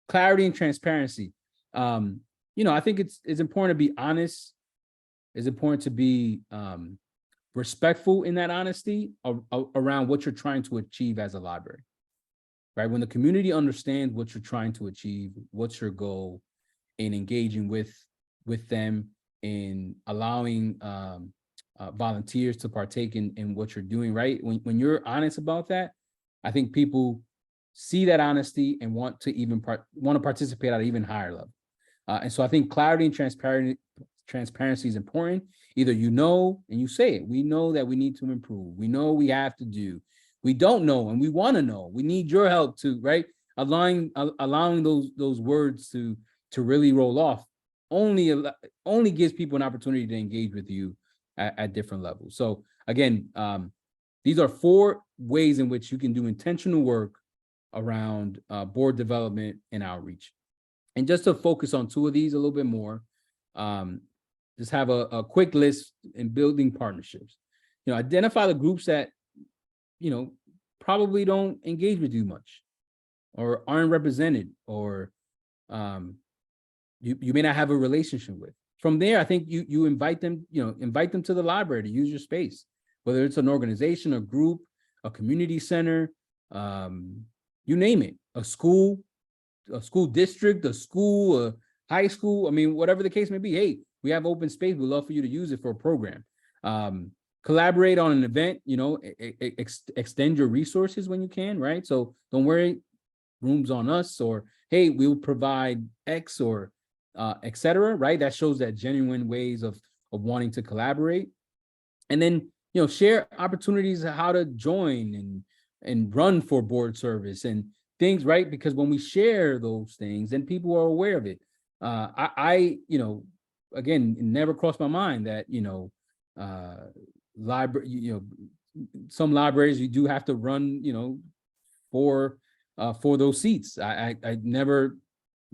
Clarity and transparency. I think it's important to be honest. It's important to be respectful in that honesty around what you're trying to achieve as a library, right? When the community understands what you're trying to achieve, what's your goal, in engaging with them, in allowing volunteers to partake in what you're doing, right? When you're honest about that, I think people see that honesty and want to participate at an even higher level. And so I think clarity and transparency is important. Either and you say it. We know that we need to improve. We know we have to do. We don't know and we want to know. We need your help to, right? Allowing those words to really roll off only gives people an opportunity to engage with you at different levels. So again, these are 4 ways in which you can do intentional work around board development and outreach. And just to focus on 2 of these a little bit more, just have a quick list in building partnerships. Identify the groups that, probably don't engage with you much or aren't represented, or you may not have a relationship with. From there, I think you invite them to the library to use your space, whether it's an organization, a group, a community center, you name it, a school district, a school, a high school. I mean, whatever the case may be. Hey, we have open space. We'd love for you to use it for a program. Collaborate on an event, extend your resources when you can, right? So don't worry, rooms on us, or hey, we'll provide X, or et cetera, right? That shows that genuine ways of wanting to collaborate. And then, share opportunities of how to join and run for board service and things, right? Because when we share those things, then people are aware of it. Again, it never crossed my mind that, library, some libraries you do have to run, for those seats. I never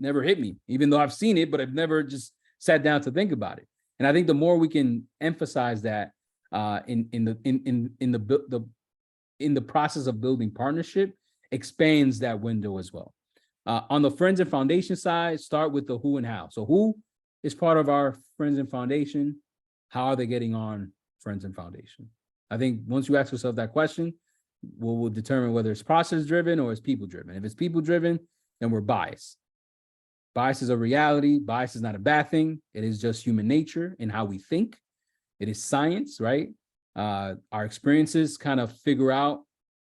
hit me, even though I've seen it, but I've never just sat down to think about it. And I think the more we can emphasize that in the process of building partnership, expands that window as well. On the Friends and Foundation side, start with the who and how. So who is part of our Friends and Foundation? How are they getting on Friends and Foundation? I think once you ask yourself that question, we'll determine whether it's process driven or it's people driven. If it's people driven, then we're biased. Bias is a reality. Bias is not a bad thing. It is just human nature in how we think. It is science, right? Our experiences kind of figure out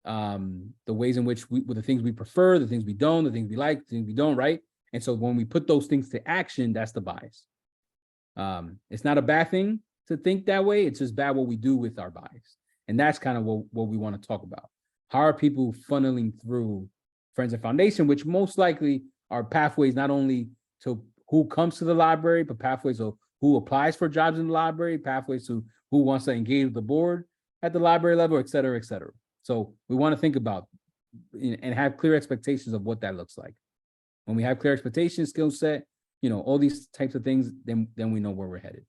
the ways in which the things we prefer, the things we don't, the things we like, the things we don't, right? And so when we put those things to action, that's the bias. It's not a bad thing to think that way. It's just bad what we do with our bias. And that's kind of what we want to talk about. How are people funneling through Friends and Foundation, which most likely are pathways not only to who comes to the library, but pathways of who applies for jobs in the library, pathways to who wants to engage with the board at the library level, et cetera, et cetera. So we want to think about and have clear expectations of what that looks like. When we have clear expectations, skill set, all these types of things, then we know where we're headed.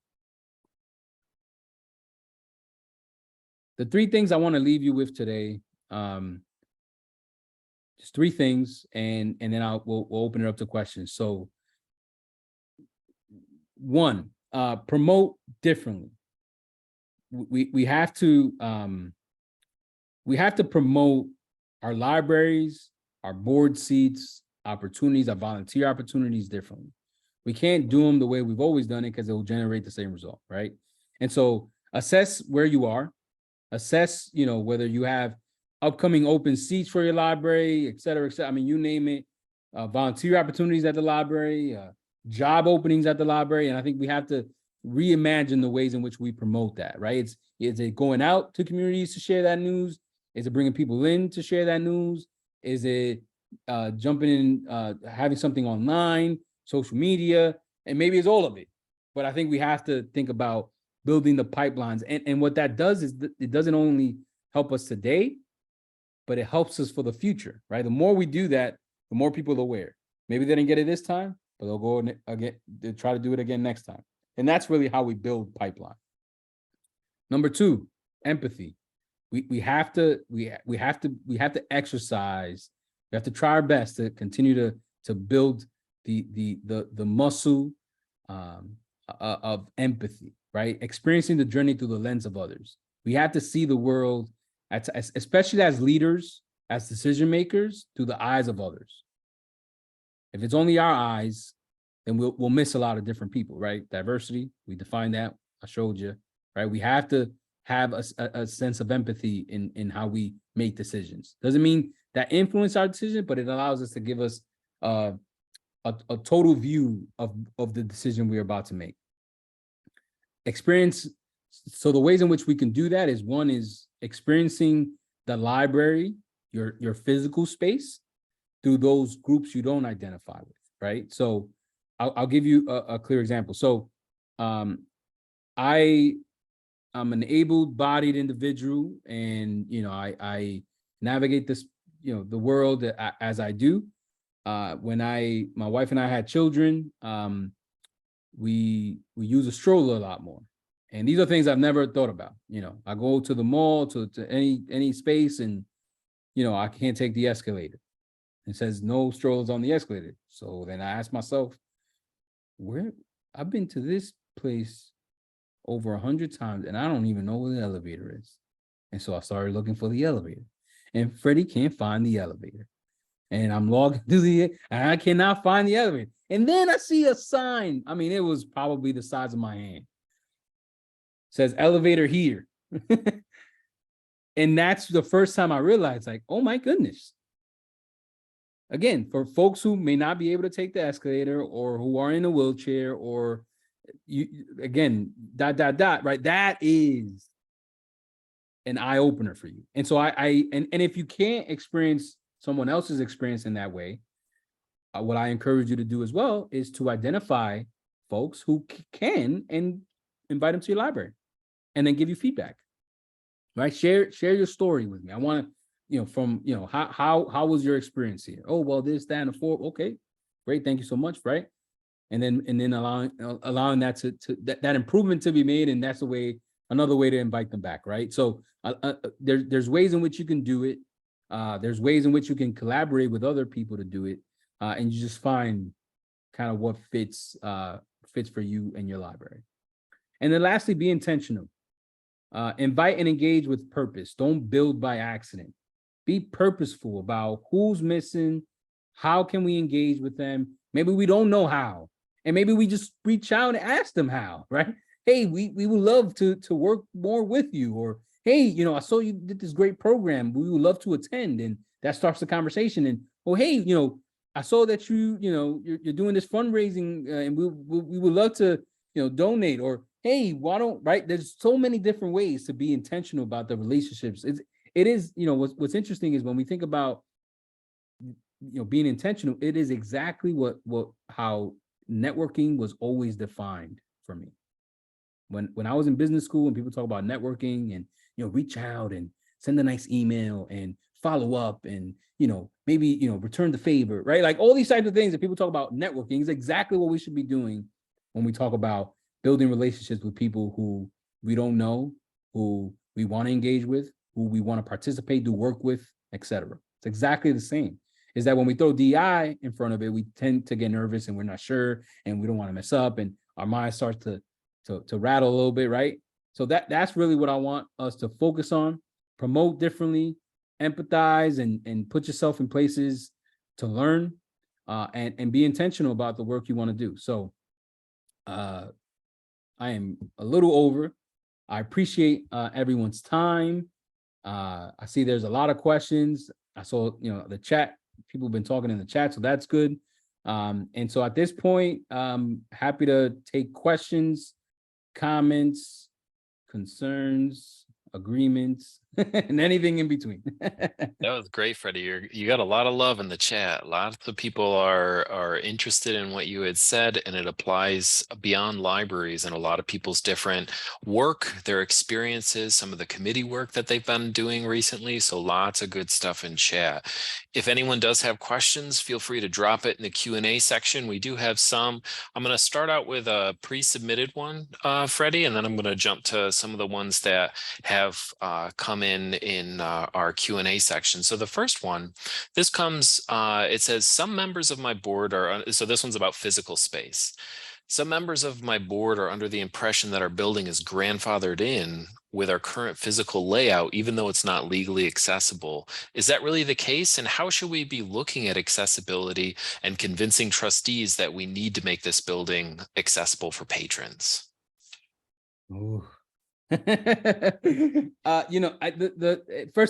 The three things I want to leave you with today, just three things, and then we'll open it up to questions. So, one, promote differently. We have to promote our libraries, our board seats, opportunities, our volunteer opportunities differently. We can't do them the way we've always done it because it will generate the same result, right? And so assess where you are, assess, whether you have upcoming open seats for your library, et cetera, et cetera. I mean, you name it, volunteer opportunities at the library, job openings at the library. And I think we have to reimagine the ways in which we promote that, right? Is it going out to communities to share that news? Is it bringing people in to share that news? Is it jumping in, having something online, social media, and maybe it's all of it. But I think we have to think about building the pipelines. And what that does is it doesn't only help us today, but it helps us for the future, right? The more we do that, the more people are aware. Maybe they didn't get it this time, but they'll go again, they'll try to do it again next time. And that's really how we build pipeline. Number two, empathy. We have to exercise. We have to try our best to continue to build the muscle of empathy, right? Experiencing the journey through the lens of others. We have to see the world, especially as leaders, as decision makers, through the eyes of others. If it's only our eyes, then we'll miss a lot of different people, right? Diversity, we define that. I showed you, right? We have to have a sense of empathy in how we make decisions. Doesn't mean that influence our decision, but it allows us to give us a total view of the decision we're about to make. Experience. So the ways in which we can do that is, one is experiencing the library, your physical space, through those groups you don't identify with, right? So I'll give you a clear example. So I'm an able-bodied individual, and I navigate this, the world as I do. When my wife and I had children, we use a stroller a lot more. And these are things I've never thought about. I go to the mall, to any space, and I can't take the escalator. It says no strollers on the escalator. So then I ask myself, I've been to this place over 100 times, and I don't even know where the elevator is. And so I started looking for the elevator, and Freddie can't find the elevator. And I'm logged to and I cannot find the elevator. And then I see a sign. I mean, it was probably the size of my hand. It says elevator here. And that's the first time I realized, like, oh my goodness. Again, for folks who may not be able to take the escalator, or who are in a wheelchair, or right? That is an eye opener for you. And so and if you can't experience someone else's experience in that way, what I encourage you to do as well is to identify folks who can, and invite them to your library, and then give you feedback, right? Share your story with me. I want to, how was your experience here? Oh, well, this, that, and the four. Okay, great. Thank you so much. Right. And then allowing that that improvement to be made. And that's another way to invite them back. Right. So there's ways in which you can do it. There's ways in which you can collaborate with other people to do it, and you just find kind of what fits for you and your library. And then lastly, be intentional. Invite and engage with purpose. Don't build by accident. Be purposeful about who's missing, how can we engage with them. Maybe we don't know how, and maybe we just reach out and ask them how, right? Hey, we would love to work more with you, or hey, I saw you did this great program. We would love to attend, and that starts the conversation. And oh, hey, I saw that you're doing this fundraising, and we would love to donate, or hey, why don't, right? There's so many different ways to be intentional about the relationships. It is what's interesting is when we think about being intentional, it is exactly how networking was always defined for me. When I was in business school and people talk about networking and reach out and send a nice email and follow up and maybe return the favor, right? Like all these types of things that people talk about networking is exactly what we should be doing when we talk about building relationships with people who we don't know, who we want to engage with, who we want to participate, do work with, etc. It's exactly the same. Is that when we throw DI in front of it, we tend to get nervous and we're not sure and we don't want to mess up and our mind starts to rattle a little bit, right? So that's really what I want us to focus on, promote differently, empathize and put yourself in places to learn and be intentional about the work you want to do. So I am a little over. I appreciate everyone's time. I see there's a lot of questions. I saw, the chat, people have been talking in the chat, so that's good. And so at this point, happy to take questions, comments, concerns, agreements, and anything in between.
That was great, Freddie. You got a lot of love in the chat. Lots of people are interested in what you had said, and it applies beyond libraries and a lot of people's different work, their experiences, some of the committee work that they've been doing recently. So lots of good stuff in chat. If anyone does have questions, feel free to drop it in the Q&A section. We do have some. I'm going to start out with a pre-submitted one, Freddie, and then I'm going to jump to some of the ones that have come in our Q&A section. So the first one, this comes, it says, some members of my board are, so this one's about physical space. Some members of my board are under the impression that our building is grandfathered in with our current physical layout, even though it's not legally accessible. Is that really the case? And how should we be looking at accessibility and convincing trustees that we need to make this building accessible for patrons?
Ooh. First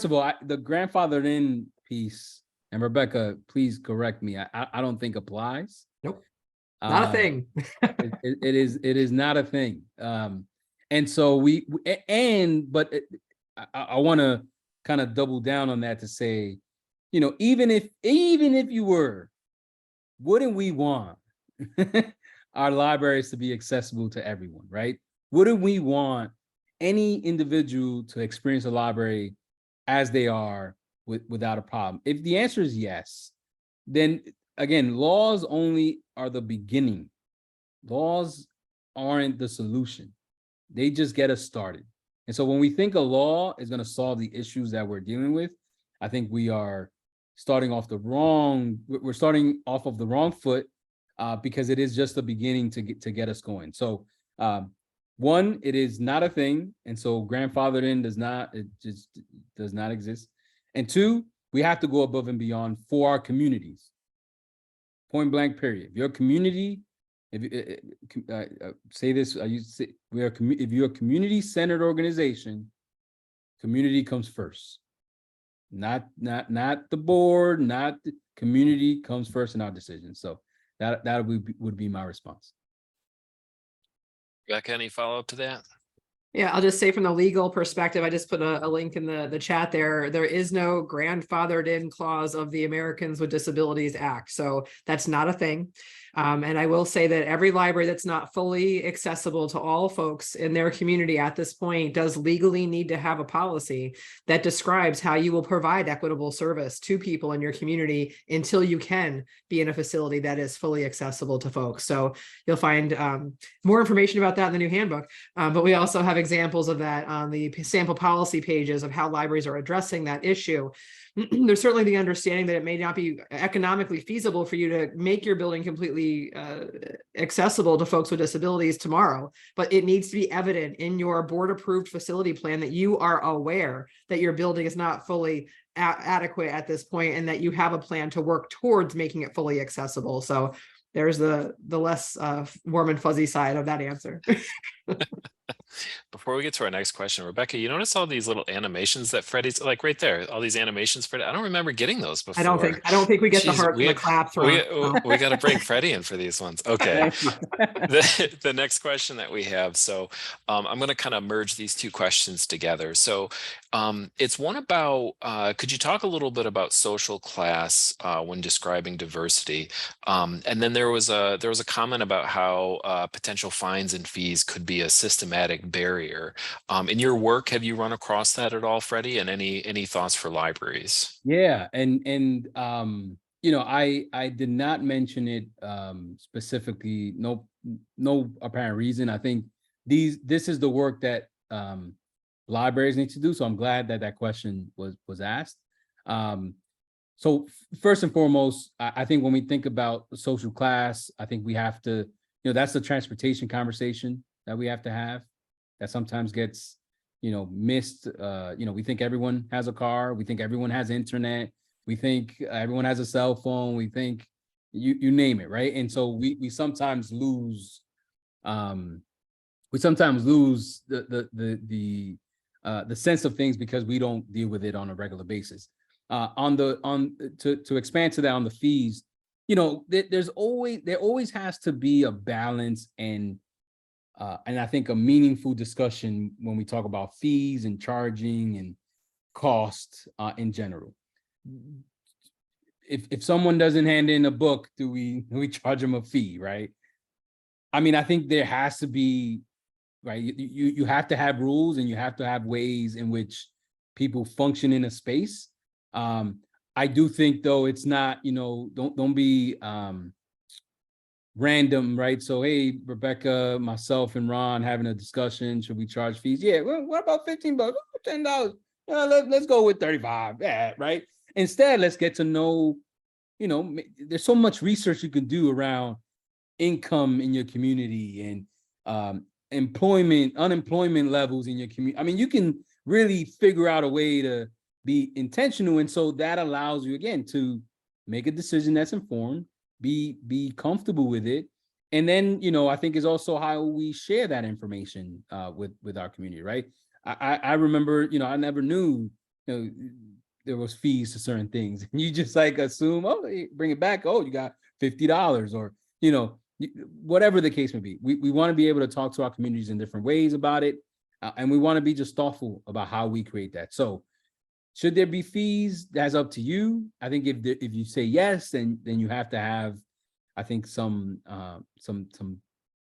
of all, the grandfathered in piece, and Rebecca, please correct me. I don't think applies.
Nope, not a thing.
It is not a thing. And so I want to kind of double down on that to say, even if you were, wouldn't we want our libraries to be accessible to everyone, right? Wouldn't we want any individual to experience a library as they are without a problem? If the answer is yes, then again, laws only are the beginning. Laws aren't the solution. They just get us started. And so when we think a law is going to solve the issues that we're dealing with, I think we are starting off of the wrong foot because it is just the beginning to get us going. So one, it is not a thing, and so grandfathered in does not exist. And two, we have to go above and beyond for our communities. Point blank, period. If your community, say this, if you're a community-centered organization, community comes first. Not the board, not the community comes first in our decisions. So that would be my response.
Rebecca, any follow-up to that?
Yeah, I'll just say from the legal perspective, I just put a link in the chat there. There is no grandfathered in clause of the Americans with Disabilities Act. So that's not a thing. And I will say that every library that's not fully accessible to all folks in their community at this point does legally need to have a policy that describes how you will provide equitable service to people in your community until you can be in a facility that is fully accessible to folks. So you'll find more information about that in the new handbook. But we also have examples of that on the sample policy pages of how libraries are addressing that issue. there's certainly the understanding that it may not be economically feasible for you to make your building completely accessible to folks with disabilities tomorrow, but it needs to be evident in your board approved facility plan that you are aware that your building is not fully adequate at this point, and that you have a plan to work towards making it fully accessible. So there's the less warm and fuzzy side of that answer.
Before we get to our next question, Rebecca, you notice all these little animations that Freddie's like right there, all these animations, Freddie. I don't remember getting those before.
I don't think we get the
Jeez,
hearts and the claps wrong.
we got to bring Freddie in for these ones. Okay. The next question that we have. So I'm going to kind of merge these two questions together. So it's one about, could you talk a little bit about social class when describing diversity? And then there was a comment about how potential fines and fees could be a systematic barrier. In your work, have you run across that at all, Freddie? And any thoughts for libraries?
Yeah, and I did not mention it specifically. No apparent reason. I think this is the work that libraries need to do. So I'm glad that question was asked. So first and foremost, I think when we think about social class, I think we have to, that's the transportation conversation that we have to have. That sometimes gets, missed. We think everyone has a car. We think everyone has internet. We think everyone has a cell phone. We think you name it, right? And so we sometimes lose. We sometimes lose the sense of things because we don't deal with it on a regular basis. To expand to that on the fees, there always has to be a balance and I think a meaningful discussion when we talk about fees and charging and cost in general. If someone doesn't hand in a book, do we charge them a fee, right? I mean, I think there has to be, right? You have to have rules and you have to have ways in which people function in a space. I do think though it's not, don't be random, right? So hey, Rebecca, myself, and Ron having a discussion. Should we charge fees? Yeah. Well, what about $15? $10? Let's go with 35. Yeah, right. Instead, let's get to know. There's so much research you can do around income in your community and unemployment levels in your community. I mean, you can really figure out a way to be intentional, and so that allows you again to make a decision that's informed. Be comfortable with it. And then, I think is also how we share that information with our community, right? I remember, I never knew, there was fees to certain things. And you just like assume, oh, bring it back. Oh, you got $50 or, whatever the case may be. We want to be able to talk to our communities in different ways about it. And we want to be just thoughtful about how we create that. So should there be fees? That's up to you. I think if you say yes, then you have to have, I think, some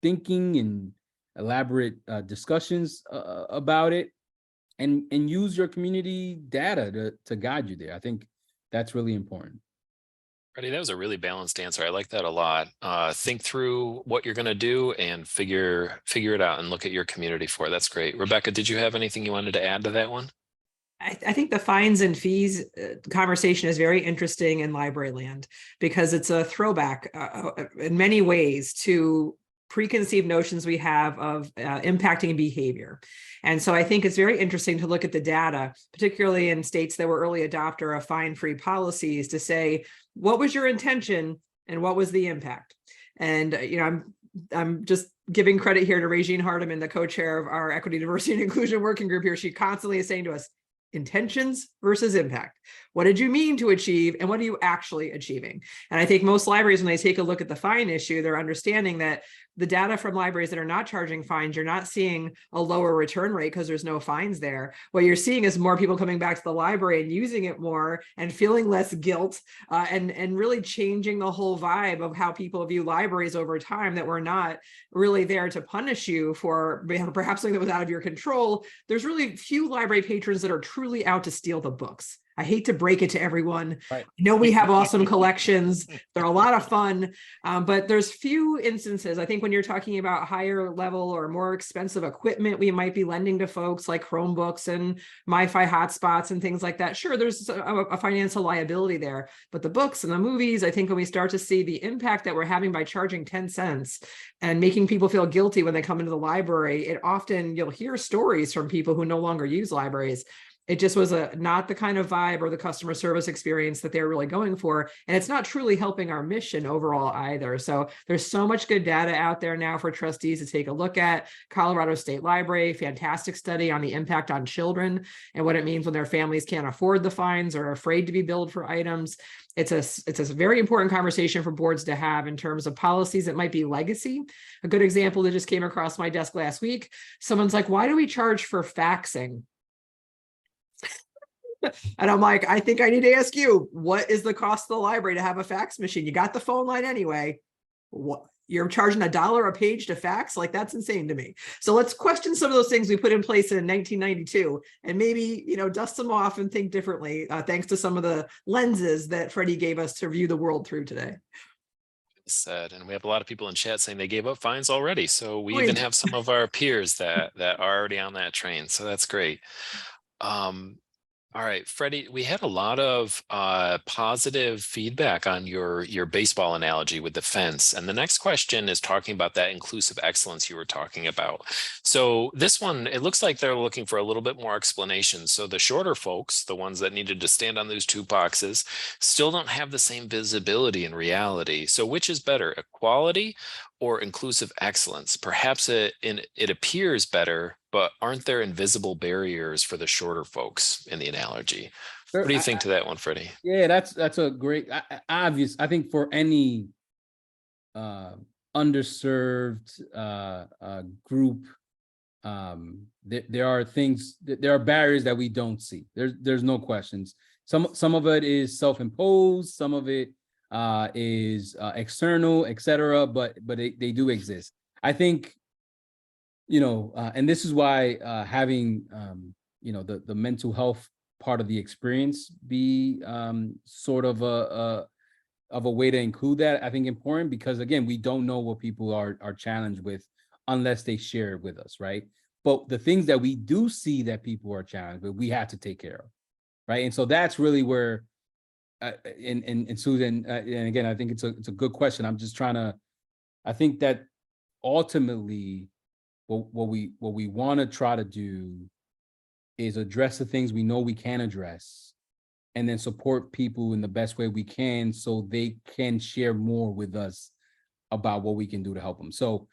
thinking and elaborate discussions about it, and use your community data to guide you there. I think that's really important.
Freddie, that was a really balanced answer. I like that a lot. Think through what you're going to do and figure it out and look at your community for it. That's great. Rebecca, did you have anything you wanted to add to that one?
I think the fines and fees conversation is very interesting in library land because it's a throwback in many ways to preconceived notions we have of impacting behavior. And so I think it's very interesting to look at the data, particularly in states that were early adopter of fine-free policies, to say, what was your intention and what was the impact? And, I'm just giving credit here to Regine Hardiman, the co-chair of our Equity, Diversity, and Inclusion Working Group here. She constantly is saying to us, intentions versus impact. What did you mean to achieve and what are you actually achieving? And I think most libraries, when they take a look at the fine issue, they're understanding that the data from libraries that are not charging fines, you're not seeing a lower return rate because there's no fines there. What you're seeing is more people coming back to the library and using it more and feeling less guilt and really changing the whole vibe of how people view libraries over time, that we're not really there to punish you for perhaps something that was out of your control. There's really few library patrons that are truly out to steal the books. I hate to break it to everyone.
Right.
I know we have awesome collections. They're a lot of fun, but there's few instances. I think when you're talking about higher level or more expensive equipment, we might be lending to folks like Chromebooks and MiFi hotspots and things like that. Sure, there's a financial liability there, but the books and the movies, I think when we start to see the impact that we're having by charging 10 cents and making people feel guilty when they come into the library, it often, you'll hear stories from people who no longer use libraries. It just was not the kind of vibe or the customer service experience that they're really going for. And it's not truly helping our mission overall either. So there's so much good data out there now for trustees to take a look at. Colorado State Library, fantastic study on the impact on children and what it means when their families can't afford the fines or are afraid to be billed for items. It's a very important conversation for boards to have in terms of policies that might be legacy. A good example that just came across my desk last week, someone's like, why do we charge for faxing? And I'm like, I think I need to ask you, what is the cost of the library to have a fax machine? You got the phone line anyway. What, you're charging $1 a page to fax? Like, that's insane to me. So let's question some of those things we put in place in 1992 and maybe, dust them off and think differently, thanks to some of the lenses that Freddie gave us to view the world through today.
Said, and we have a lot of people in chat saying they gave up fines already. So we even have some of our peers that are already on that train. So that's great. All right, Freddie, we had a lot of positive feedback on your baseball analogy with the fence. And the next question is talking about that inclusive excellence you were talking about. So this one, it looks like they're looking for a little bit more explanation. So the shorter folks, the ones that needed to stand on those 2 boxes, still don't have the same visibility in reality. So which is better, equality or inclusive excellence? Perhaps it appears better, but aren't there invisible barriers for the shorter folks in the analogy?
Sure.
What do you think to that one, Freddie?
Yeah, that's a great, obvious. I think for any underserved group, there are things, there are barriers that we don't see. There's no questions. Some of it is self-imposed, some of it is external, etc. But they do exist. I think, and this is why having the mental health part of the experience be sort of a way to include that, I think important, because again, we don't know what people are challenged with unless they share it with us, right? But the things that we do see that people are challenged with, we have to take care of, right? And so that's really where and Susan, and again, I think it's a good question. I'm just trying to, I think that ultimately what we want to try to do is address the things we know we can address, and then support people in the best way we can so they can share more with us about what we can do to help them. So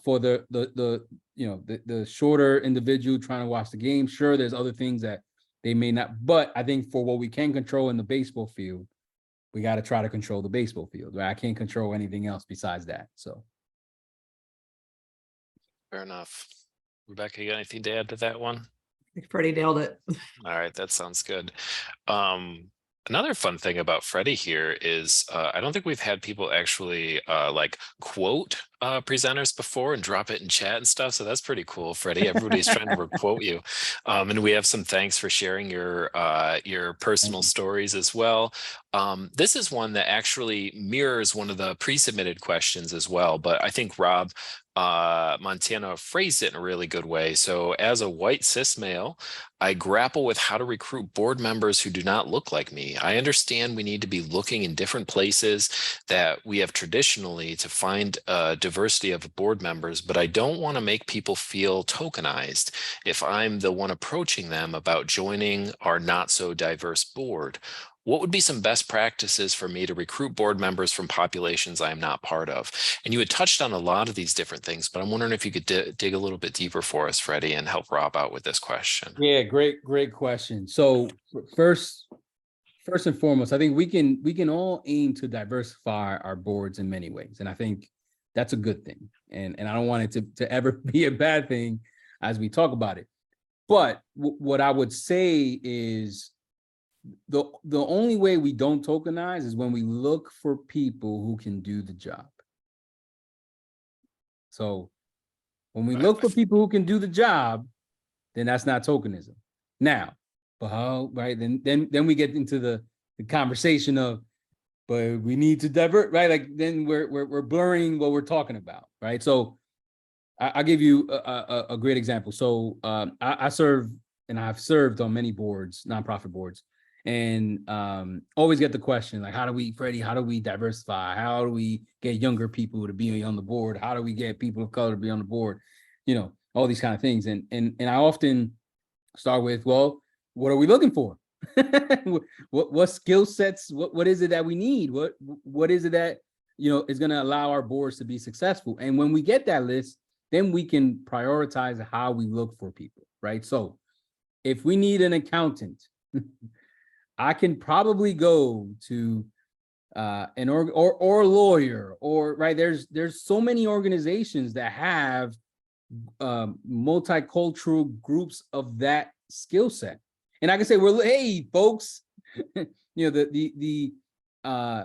for the shorter individual trying to watch the game, sure, there's other things that they may not, but I think for what we can control in the baseball field, we got to try to control the baseball field, right? I can't control anything else besides that. So
Fair enough. Rebecca, you got anything to add to that one?
I think Freddie nailed it.
All right, that sounds good. Another fun thing about Freddie here is I don't think we've had people actually like quote presenters before and drop it in chat and stuff. So that's pretty cool, Freddie. Everybody's trying to quote you. And we have some thanks for sharing your personal stories as well. This is one that actually mirrors one of the pre-submitted questions as well. But I think Rob Montana phrased it in a really good way. So as a white cis male, I grapple with how to recruit board members who do not look like me. I understand we need to be looking in different places that we have traditionally to find diversity of board members, but I don't want to make people feel tokenized if I'm the one approaching them about joining our not so diverse board. What would be some best practices for me to recruit board members from populations I am not part of? And you had touched on a lot of these different things, but I'm wondering if you could dig a little bit deeper for us, Freddie, and help Rob out with this question.
Yeah, great question. So first and foremost, I think we can all aim to diversify our boards in many ways, and I think that's a good thing. And I don't want it to ever be a bad thing as we talk about it. But what I would say is the only way we don't tokenize is when we look for people who can do the job. So when we look for people who can do the job, then that's not tokenism. Now, Well, how, right? Then we get into the conversation of, but we need to divert, right? Like then we're blurring what we're talking about, right? So I'll give you a great example. So I serve, and I've served on many boards, nonprofit boards, and always get the question like, Freddie, how do we diversify? How do we get younger people to be on the board? How do we get people of color to be on the board? You know, all these kind of things. And I often start with, well, what are we looking for? what skill sets? What is it that we need? What is it that is going to allow our boards to be successful? And when we get that list, then we can prioritize how we look for people, right? So if we need an accountant, I can probably go to an or a lawyer, or right, there's so many organizations that have multicultural groups of that skill set. And I can say, well, hey folks, the I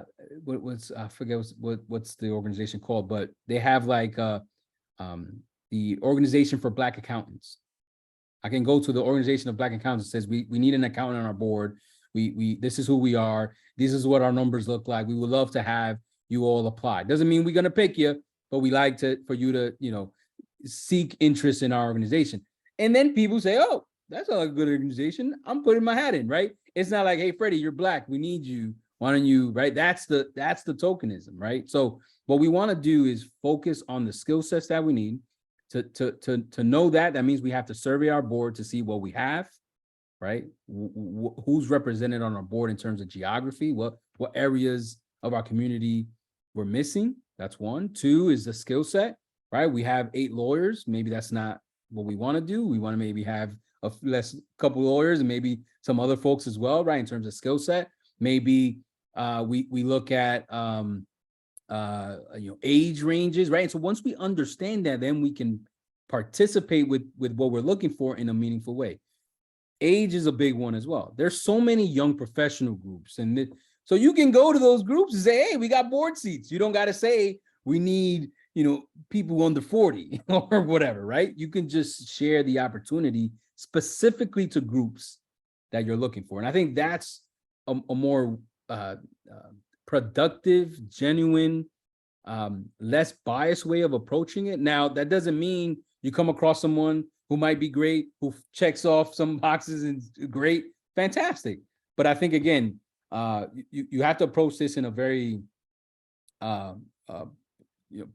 forget what's the organization called, but they have like the Organization for Black Accountants. I can go to the Organization of Black Accountants that says we need an accountant on our board. We this is who we are. This is what our numbers look like. We would love to have you all apply. Doesn't mean we're gonna pick you, but we like for you to seek interest in our organization. And then people say, oh, that's a good organization. I'm putting my hat in, right? It's not like, hey, Freddie, you're Black. We need you. Why don't you, right? That's the tokenism, right? So what we want to do is focus on the skill sets that we need. To know that means we have to survey our board to see what we have, right? Who's represented on our board in terms of geography, what areas of our community we're missing. That's one. Two is the skill set, right? We have 8 lawyers. Maybe that's not what we want to do. We want to maybe have a couple lawyers and maybe some other folks as well, right? In terms of skill set, maybe we look at age ranges, right? And so once we understand that, then we can participate with what we're looking for in a meaningful way. Age is a big one as well. There's so many young professional groups, and so you can go to those groups and say, hey, we got board seats. You don't got to say we need people under 40 or whatever, right? You can just share the opportunity specifically to groups that you're looking for. And I think that's a more productive, genuine, less biased way of approaching it. Now, that doesn't mean you come across someone who might be great, who checks off some boxes and great, fantastic. But I think, again, you have to approach this in a very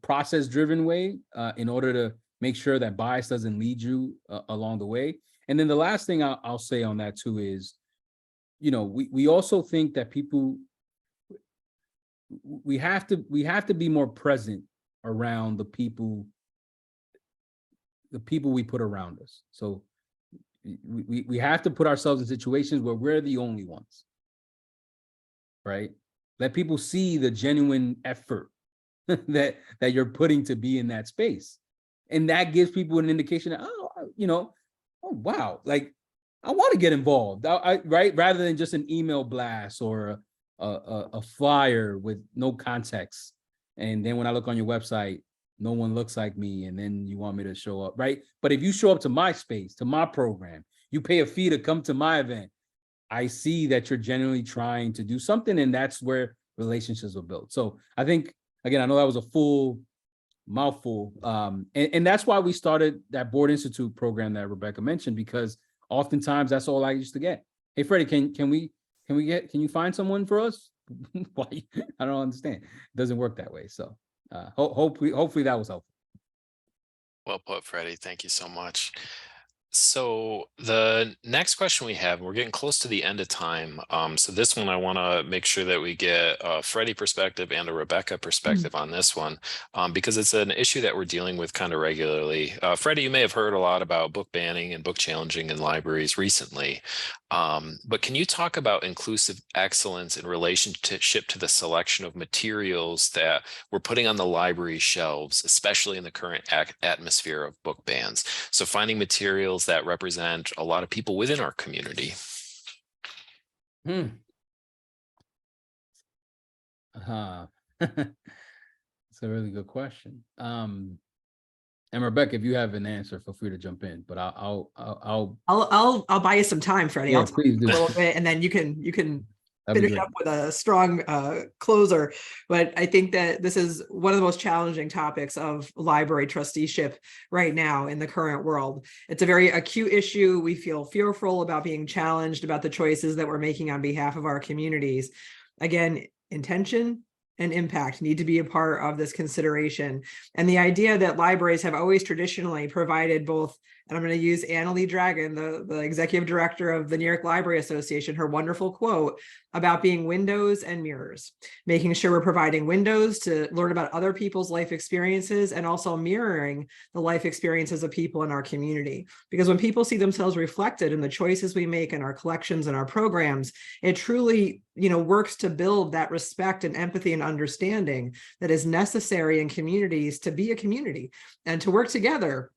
process-driven way in order to make sure that bias doesn't lead you along the way. And then the last thing I'll say on that too is, we also think that we have to be more present around the people we put around us. So we have to put ourselves in situations where we're the only ones, right? Let people see the genuine effort that you're putting to be in that space. And that gives people an indication that, oh, wow, like I want to get involved, right? Rather than just an email blast or a flyer with no context. And then when I look on your website, no one looks like me, and then you want me to show up, right? But if you show up to my space, to my program, you pay a fee to come to my event, I see that you're genuinely trying to do something, and that's where relationships are built. So I think, again, I know that was a full mouthful, and that's why we started that Board Institute program that Rebecca mentioned, because oftentimes that's all I used to get. Hey, Freddie, can you find someone for us? Why? I don't understand. It doesn't work that way. So hopefully that was helpful.
Well put, Freddie. Thank you so much. So the next question we have, we're getting close to the end of time. So this one, I want to make sure that we get a Freddie perspective and a Rebecca perspective on this one, because it's an issue that we're dealing with kind of regularly. Freddie, you may have heard a lot about book banning and book challenging in libraries recently. But can you talk about inclusive excellence in relationship to the selection of materials that we're putting on the library shelves, especially in the current atmosphere of book bans? So finding materials that represent a lot of people within our community.
It's a really good question. And Rebecca, if you have an answer, feel free to jump in. But
I'll buy you some time, Freddie.
yeah,
I'll talk
please do.
a little bit, and then you can
That'd be
finish
great.
up with a strong closer. But I think that this is one of the most challenging topics of library trusteeship right now in the current world. It's a very acute issue. We feel fearful about being challenged about the choices that we're making on behalf of our communities. Again, intention and impact need to be a part of this consideration. And the idea that libraries have always traditionally provided both, and I'm going to use Annalee Dragon, the executive director of the New York Library Association, her wonderful quote about being windows and mirrors, making sure we're providing windows to learn about other people's life experiences and also mirroring the life experiences of people in our community. Because when people see themselves reflected in the choices we make in our collections and our programs, it truly, works to build that respect and empathy and understanding that is necessary in communities to be a community and to work together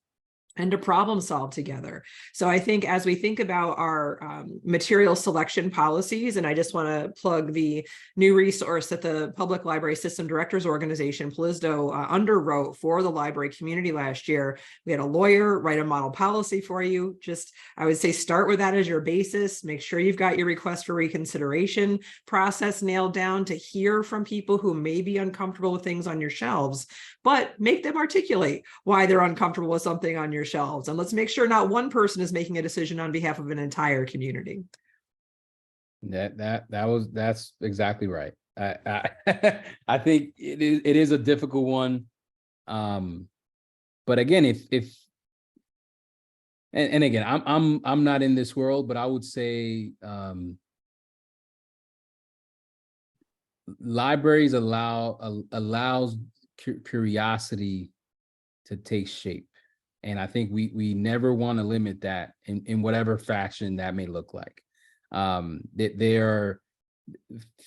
and to problem solve together. So I think as we think about our material selection policies, and I just want to plug the new resource that the Public Library System Directors Organization, PLSDO, underwrote for the library community last year. We had a lawyer write a model policy for you. Just, I would say, start with that as your basis. Make sure you've got your request for reconsideration process nailed down to hear from people who may be uncomfortable with things on your shelves, but make them articulate why they're uncomfortable with something on your shelves. And let's make sure not one person is making a decision on behalf of an entire community.
That's exactly right. I think it is a difficult one. But again, and again, I'm not in this world, but I would say libraries allows curiosity to take shape. And I think we never want to limit that in whatever fashion that may look like.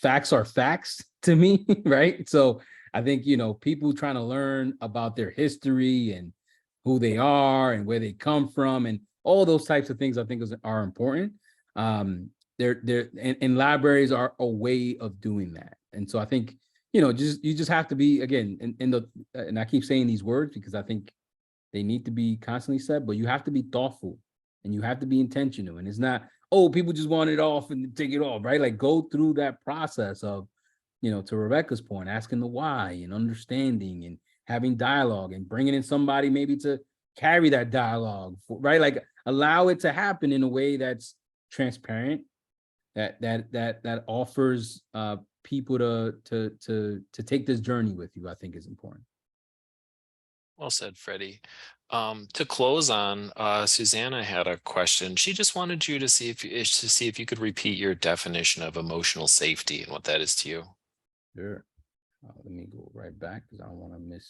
Facts are facts to me, right? So I think, people trying to learn about their history and who they are and where they come from and all those types of things, I think are important. And libraries are a way of doing that. And so I think, you just have to be, again, and I keep saying these words because I think they need to be constantly said, but you have to be thoughtful and you have to be intentional. And it's not, people just want it off and take it off, right? Like go through that process of, to Rebecca's point, asking the why and understanding and having dialogue and bringing in somebody maybe to carry that dialogue, right? Like allow it to happen in a way that's transparent, that offers people to take this journey with you, I think is important.
Well said, Freddie. To close on, Susanna had a question. She just wanted you to see if you could repeat your definition of emotional safety and what that is to you.
Sure. Let me go right back because I don't want to miss.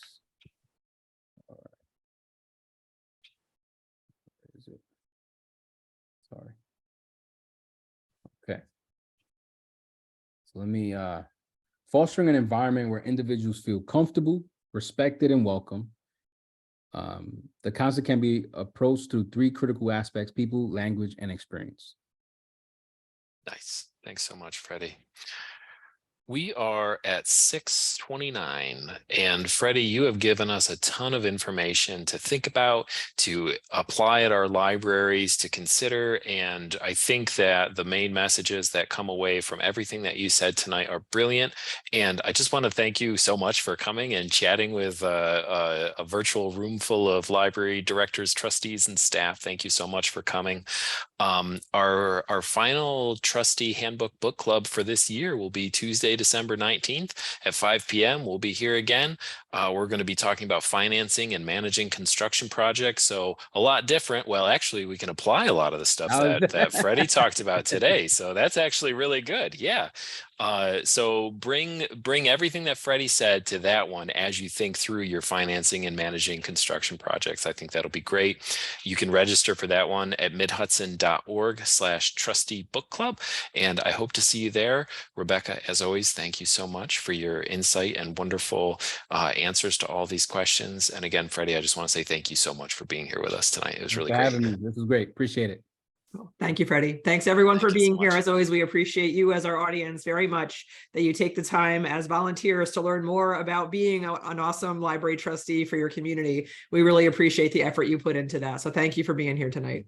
All right. Where is it? Sorry. Okay. So let me fostering an environment where individuals feel comfortable, respected, and welcome. The concept can be approached through three critical aspects: people, language, and experience.
Nice. Thanks so much, Freddie. We are at 6:29, and Freddie, you have given us a ton of information to think about, to apply at our libraries, to consider, and I think that the main messages that come away from everything that you said tonight are brilliant, and I just want to thank you so much for coming and chatting with a virtual room full of library directors, trustees, and staff. Thank you so much for coming. Our final trustee handbook book club for this year will be Tuesday, December 19th at 5 p.m. We'll be here again. We're going to be talking about financing and managing construction projects. So a lot different. Well, actually, we can apply a lot of the stuff that Freddie talked about today. So that's actually really good. Yeah. So bring everything that Freddie said to that one as you think through your financing and managing construction projects. I think that'll be great. You can register for that one at midhudson.org/trustee book club. And I hope to see you there. Rebecca, as always, thank you so much for your insight and wonderful answers to all these questions. And again, Freddie, I just want to say thank you so much for being here with us tonight. It was really great.
Having me. This was great. Appreciate it.
Well, thank you, Freddie. Thanks everyone for
Thank you so
being here.
much.
As always, we appreciate you as our audience very much, that you take the time as volunteers to learn more about being an awesome library trustee for your community. We really appreciate the effort you put into that. So thank you for being here tonight.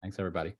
Thanks, everybody.